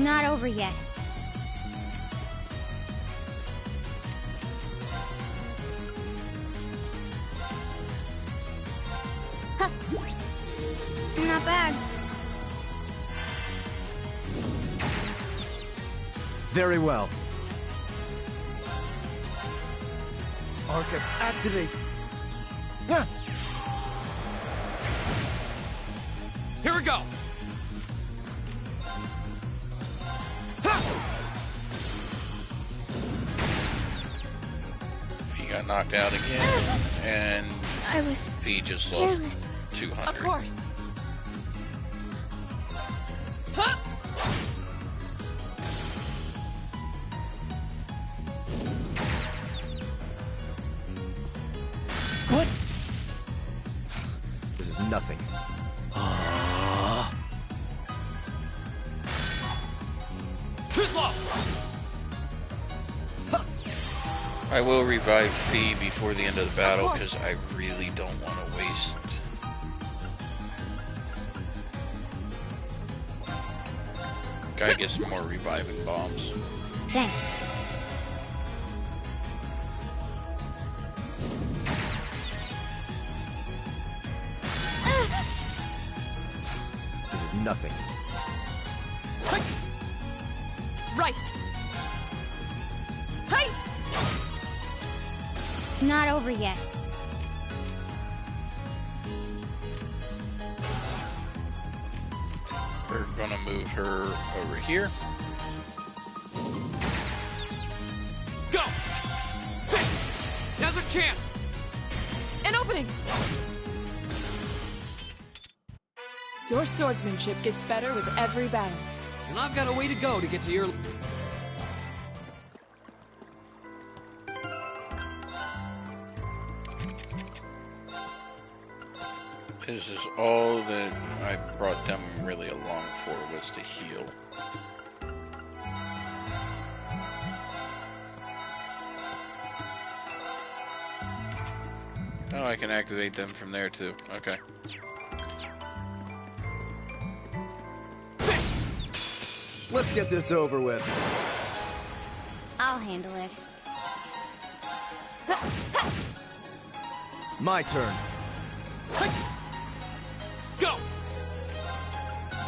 not over yet. Huh. Not bad. Very well. Arcus, activate! Here we go! He got knocked out again, and I was he just careless. lost 200. Of course. What? This is nothing. Too slow! I will revive Fee before the end of the battle because I really don't want to waste. Gotta get some more reviving bombs. Thanks. This is nothing. Right. Hey! It's not over yet. We're gonna move her over here. Go! Now's our chance! An opening! Your swordsmanship gets better with every battle. And I've got a way to go to get to your... This is all that I brought them really along for, was to heal. Oh, I can activate them from there too. Okay. Let's get this over with. I'll handle it. My turn. Go!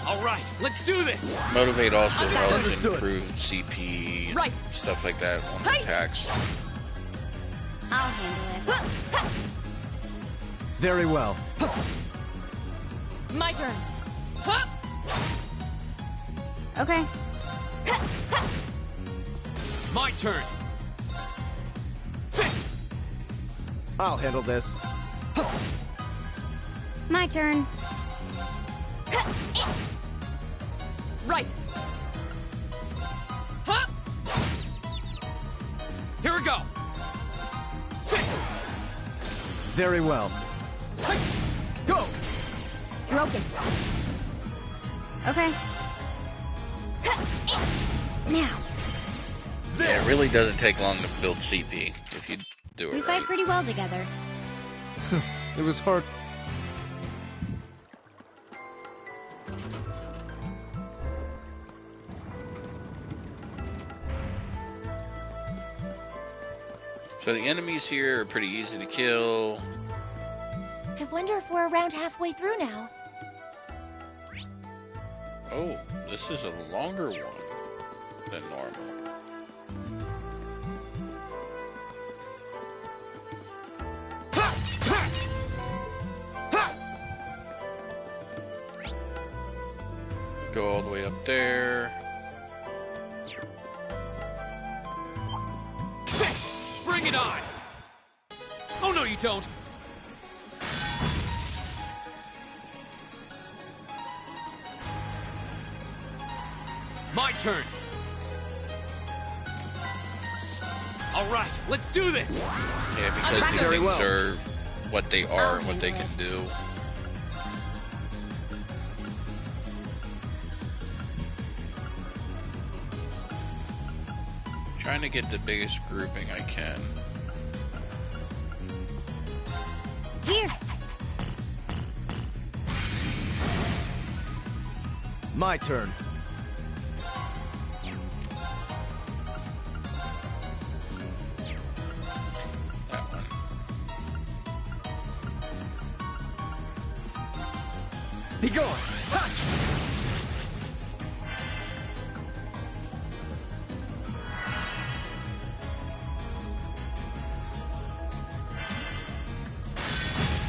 Alright, let's do this! Motivate also helps Understood. improve CP and Right. stuff like that on Hey. attacks. I'll handle it. Very well. My turn. Okay. My turn! I'll handle this. My turn. Right. Huh? Here we go! Very well. Go! Broken. Okay. Now. Yeah, it really doesn't take long to build CP if you do it We right. fight pretty well together. It was hard. So the enemies here are pretty easy to kill. I wonder if we're around halfway through now. Oh, this is a longer one than normal. Go all the way up there. Bring it on! Oh no, you don't! My turn! Alright, let's do this! Yeah, because these Very things well. are what they are and what they can do. Trying to get the biggest grouping I can. Here. My turn. Be gone! Ha!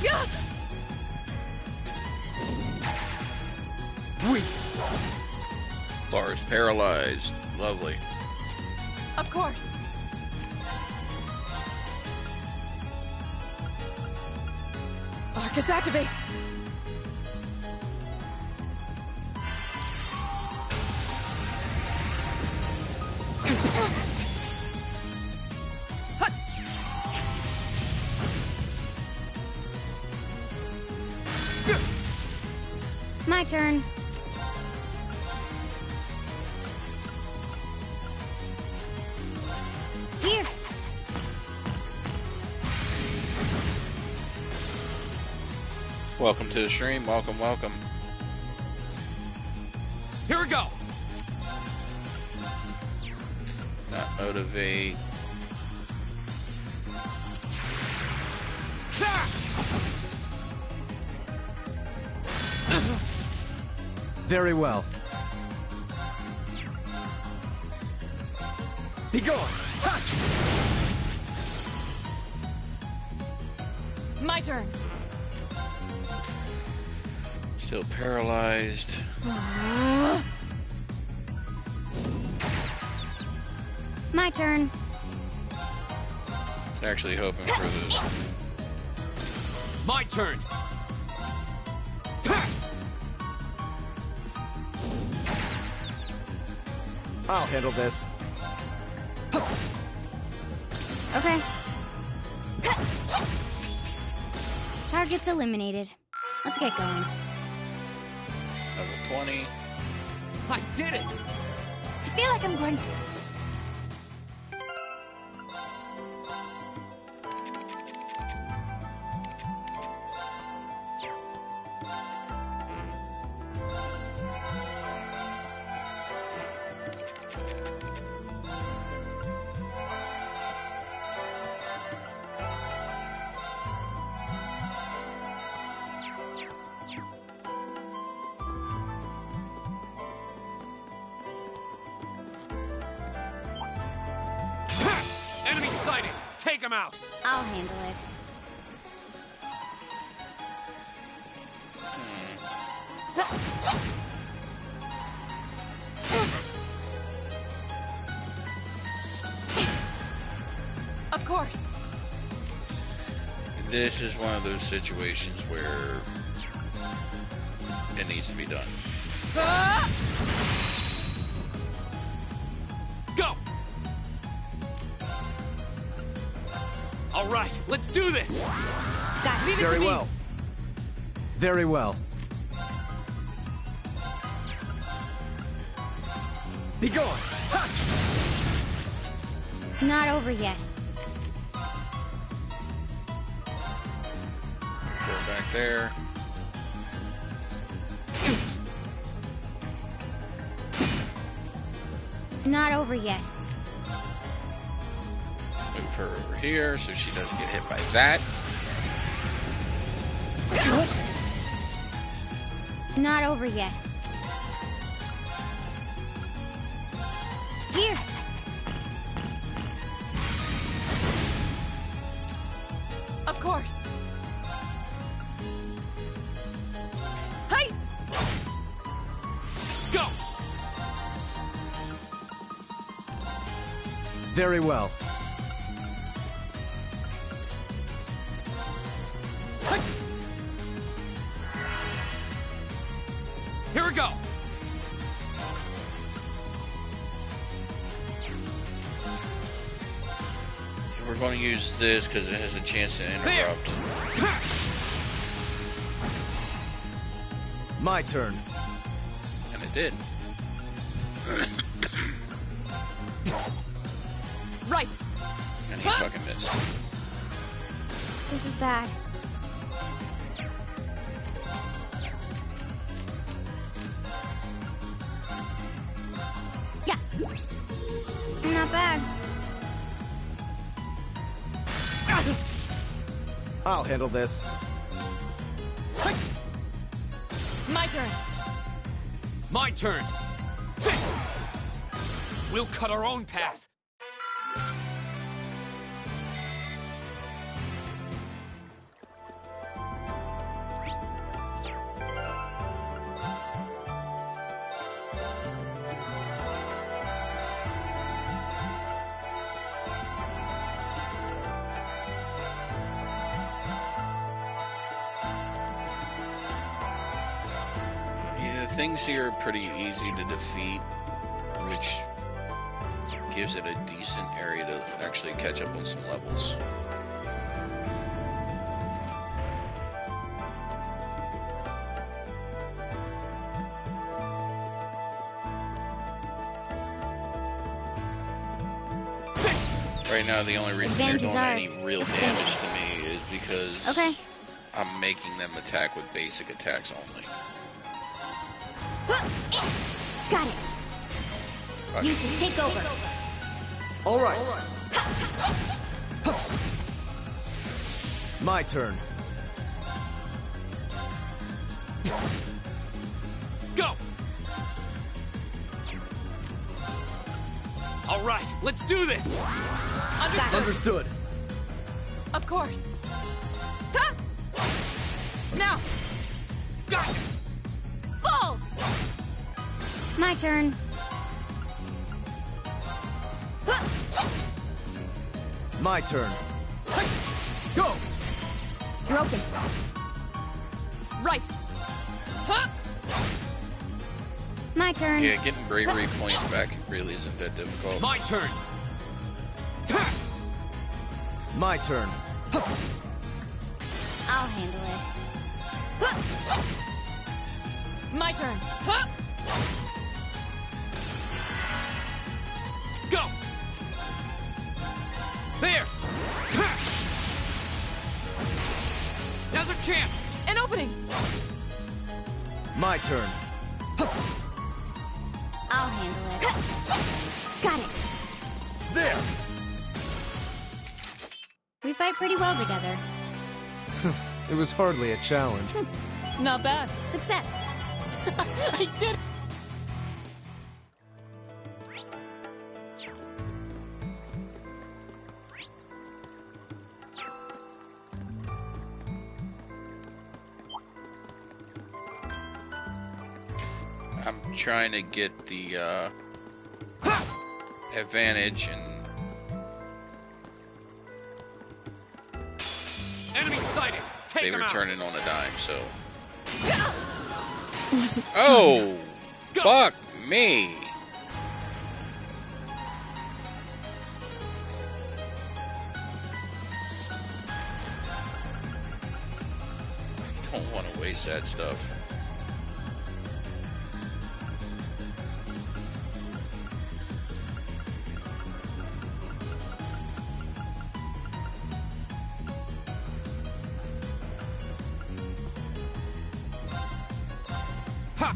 Yeah! Weak! Lars paralyzed. Lovely. Of course. Arcus activate! My turn. Here. Welcome to the stream. Welcome, welcome. Here we go. Not motivate. Very well. Be gone! Ha! My turn. Still paralyzed. My turn. Actually hoping for this. My turn. I'll handle this. Okay. Target's eliminated. Let's get going. Level 20. I did it. I feel like I'm going. Enemy sighted. Take him out. I'll handle it. Of course. This is one of those situations where it needs to be done. Go. All right, let's do this. Got it. Leave it Very to me. well. Very well. Be gone! Ha! It's not over yet. Go back there. It's not over yet. Move her over here so she doesn't get hit by that. It's not over yet. Here. Of course. Hi. Go. Very well. Here we go. We're going to use this because it has a chance to interrupt. My turn. And it did. Right. And he fucking missed. This is bad. Yeah. Not bad. I'll handle this. My turn. My turn. We'll cut our own path. Things here are pretty easy to defeat, which gives it a decent area to actually catch up on some levels. Right now, the only reason they're doing any real damage to me is because I'm making them attack with basic attacks only. Got it. Uses take over. All right. My turn. Go. All right, let's do this. Understood. Of course. Ta! Now. Got it. Full. My turn. My turn. Go! Broken. Right. Huh? My turn. Yeah, getting bravery points back really isn't that difficult. My turn. My turn. I'll handle it. My turn. Huh? Go. There. Now's our chance. An opening. My turn. I'll handle it. Got it. There. We fight pretty well together. It was hardly a challenge. Not bad. Success. I did. I'm trying to get the advantage and Enemy sighted. Take they him were out. turning on a dime, so. Wasn't Oh! Fuck me! Don't want to waste that stuff. Ha!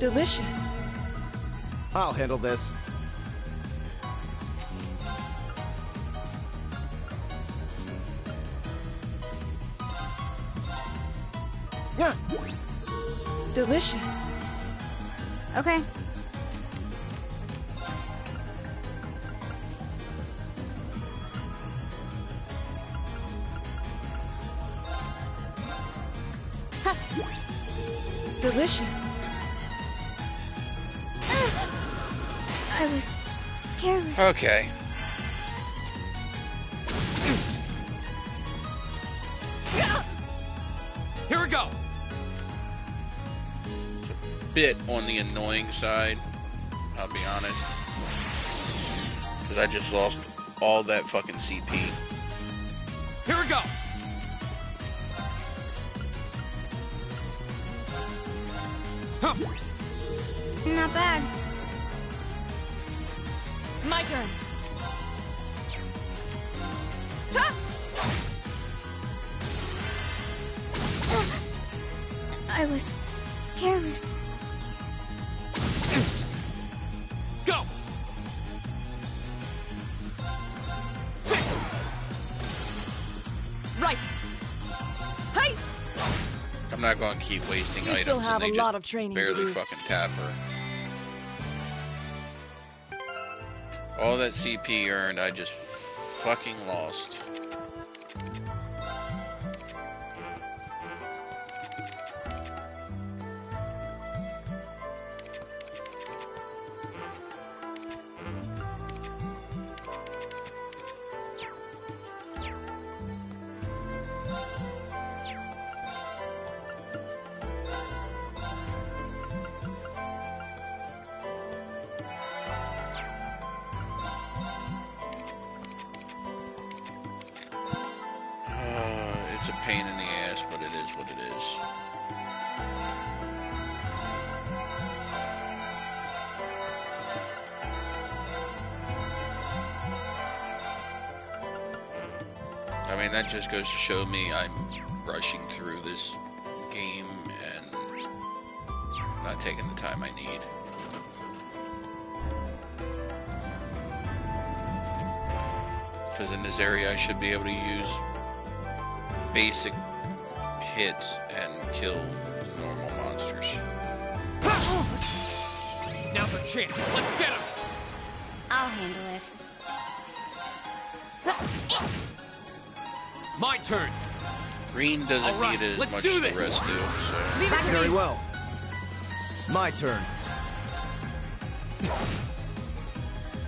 delicious. I'll handle this. Delicious. Okay. Delicious. I was careless. Okay. Here we go. Bit on the annoying side, I'll be honest. Because I just lost all that fucking CP. Here we go. Huh. Not bad. My turn. Ta! I was careless. Go. Right. Hey! I'm not not going to keep wasting You items. still have and a they lot just of training to barely do. fucking tap her. All that CP earned, I just fucking lost. It's a pain in the ass, but it is what it is. I mean, that just goes to show me I'm rushing through this game and not taking the time I need. Because in this area I should be able to use basic hits and kill normal monsters. Now's our chance. Let's get him. I'll handle it. My turn. Green doesn't All right, need as let's much do as the this. rest do, so... Leave it to Very me. well. My turn.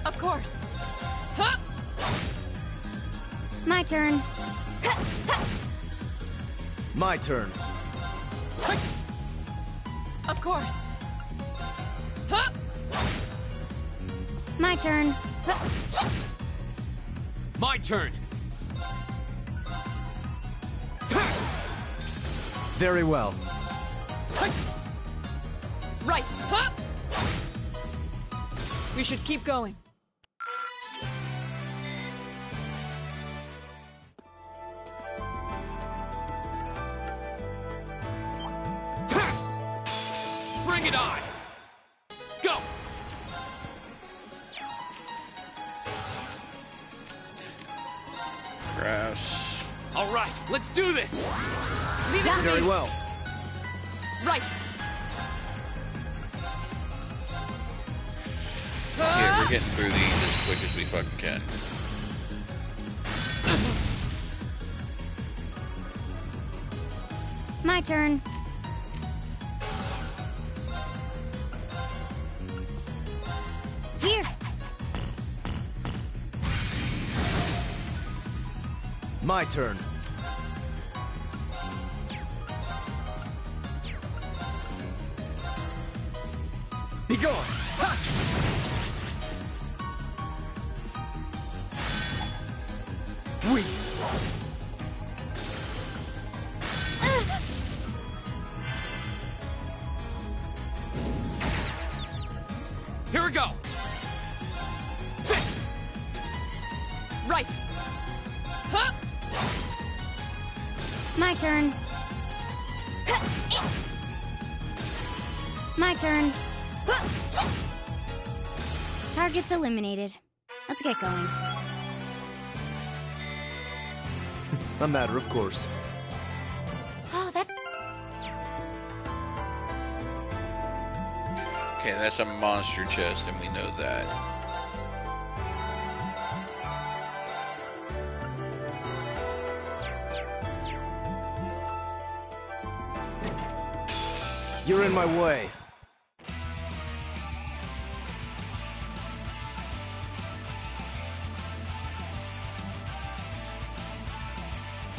Of course. Huh? My turn. My turn. Of course. Huh? My turn. My turn. Very well. Right. Huh? We should keep going. Bring it on. Go. Grass. All right, let's do this. Leave it to Very me. well. Right. Yeah, we're getting through these as quick as we fucking can. My turn. Here. My turn. Be gone. Weak. Here we go. Sit. Right. Huh? My turn. My turn. Targets eliminated. Let's get going. A matter of course. Oh, that's... Okay, that's a monster chest, and we know that. You're in my way.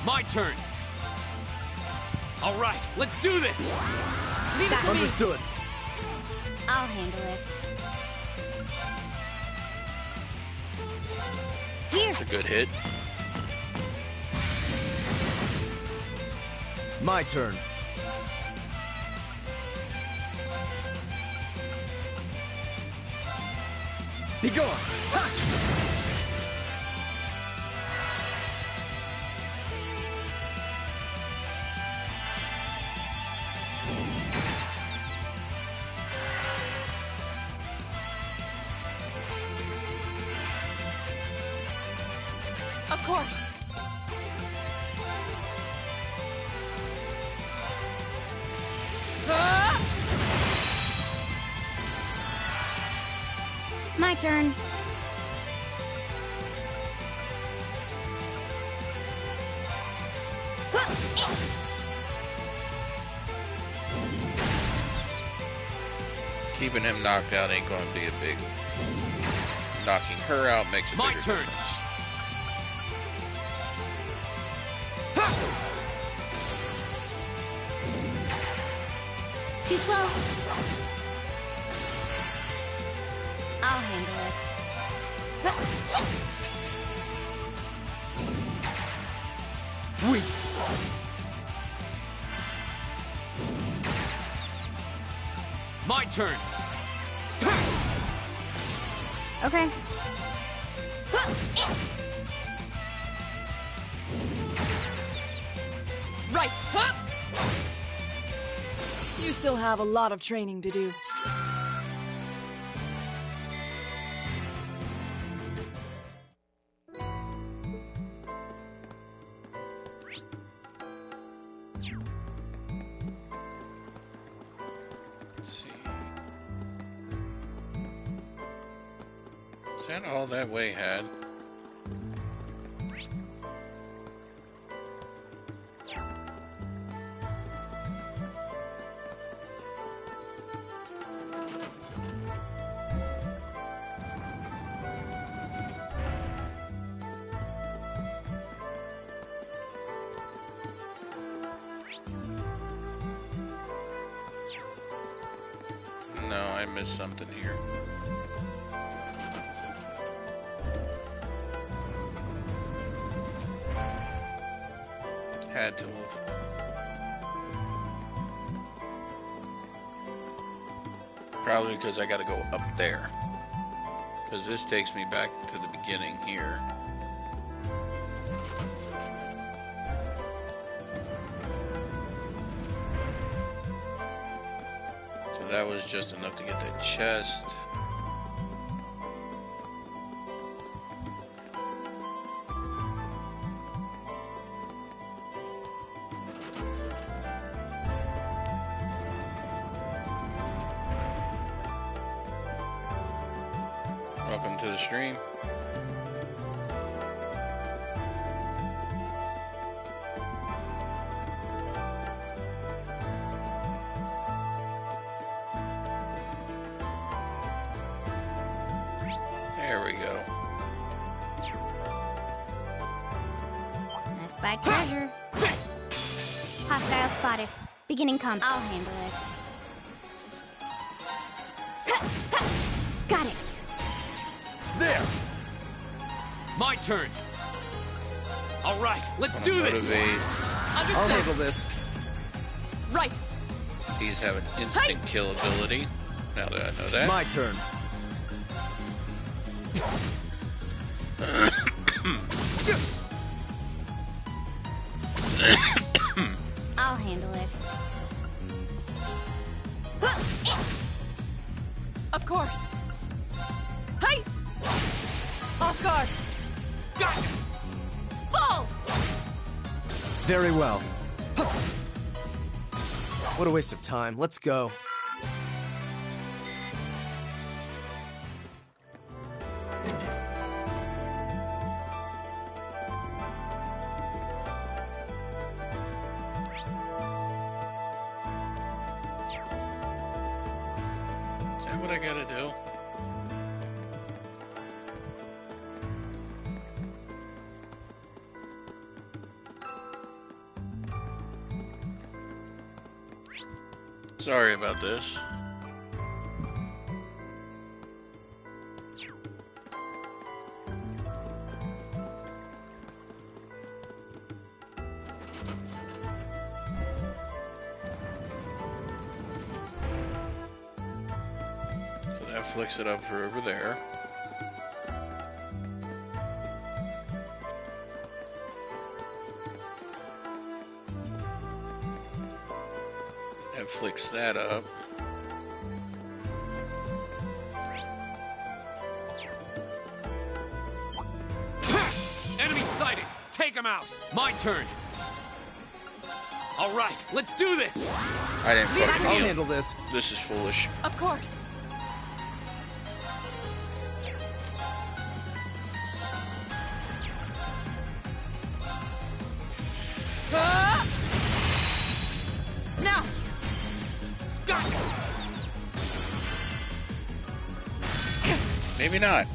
My turn. All right, let's do this. Leave it to me. Understood. I'll handle it. Here. It's a good hit. My turn. Be gone. Of course. My turn. Keeping him knocked out ain't going to be a big... Knocking her out makes a bigger difference. Too slow. I'll handle it. Weak. My turn. Okay. Right. Huh? You still have a lot of training to do. Is that all that way had? No, I missed something here. Had to have. Probably because I gotta go up there. Because this takes me back to the beginning here. So that was just enough to get the chest. Welcome to the stream. There we go. I spy treasure. Hostile spotted. Beginning comp. I'll handle it. Got it. There! My turn! Alright, let's do this! I'll handle this. Right. These have an instant kill ability. Now that I know that. My turn. I'll handle it. Of course. Hi! Off guard. Got it! Fall! Very well. What a waste of time. Let's go. Is that what I gotta do? Sorry about this. So that flicks it up for over there. That flicks that up. Enemy sighted! Take him out! My turn! Alright, let's do this! I didn't fucking I'll heal. handle this. This is foolish. Of course. Maybe not.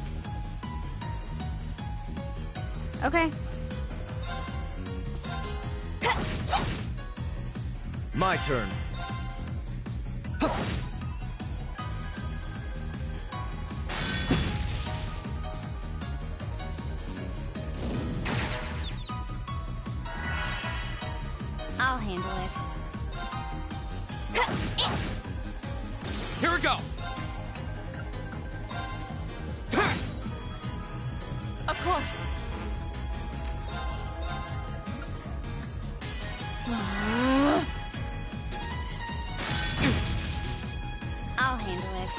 Okay. My turn. I'll handle it. Here we go. Of course. I'll handle it.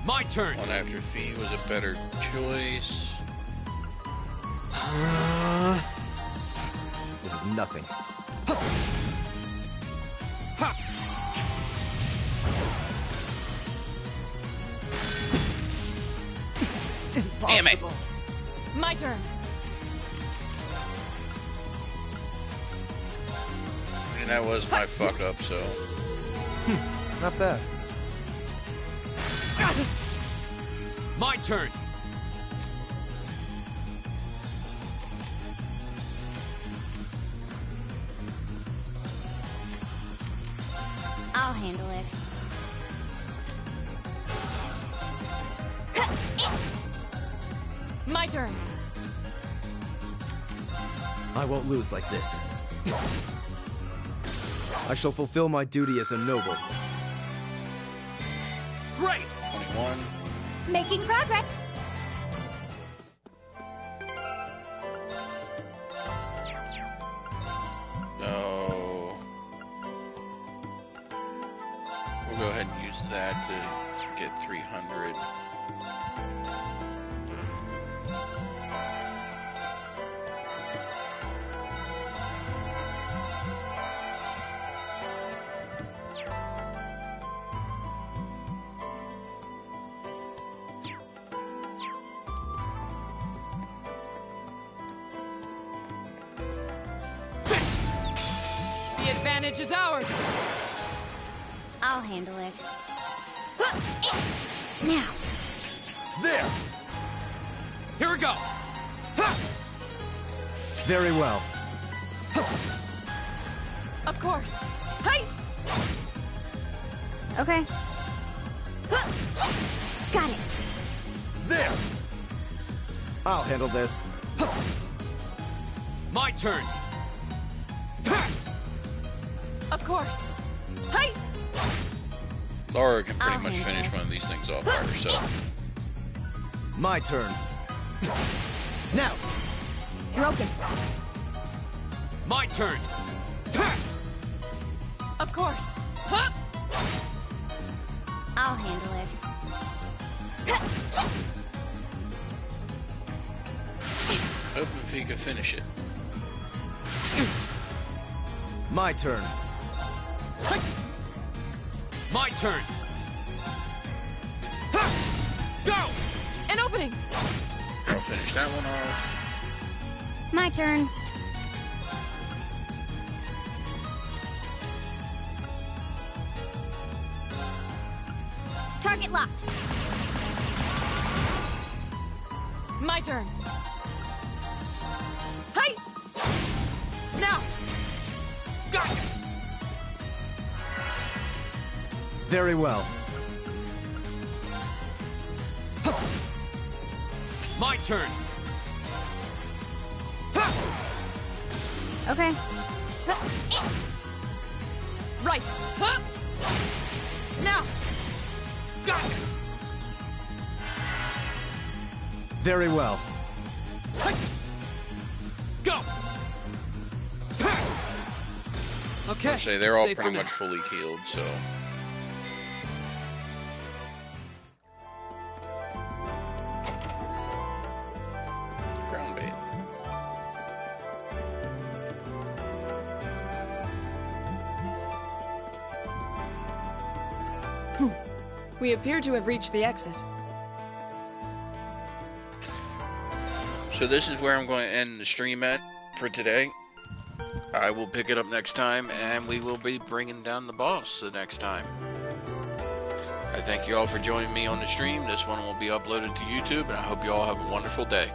My turn. One after Fee was a better choice. This is nothing. Damn it. My turn. And that was my fuck up, so. Not bad. My turn. I'll handle it. My turn. I won't lose like this. I shall fulfill my duty as a noble. Great. 21. Making progress. No. We'll go ahead and use that to get 300. The advantage is ours. I'll handle it. Now. There. Here we go. Very well. Of course. Hi. Okay. Got it. There. I'll handle this. My turn. Of course. Hi. Laura can pretty I'll much handle finish it. one of these things off by herself. My turn. Now. Broken. My turn. Of course. Huh? I'll handle it. Hope if he could finish it. My turn. My turn. Go. An opening. I'll finish that one off. My turn. Target locked. My turn. Hi. Now. Got it. Very well. My turn. Okay. Right. Huh? Now. Got it. Very well. Go. Okay. I say they're all safe for pretty now. much fully healed, so. Ground bait. We appear to have reached the exit. So this is where I'm going to end the stream at for today. I will pick it up next time, and we will be bringing down the boss the next time. I thank you all for joining me on the stream. This one will be uploaded to YouTube, and I hope you all have a wonderful day.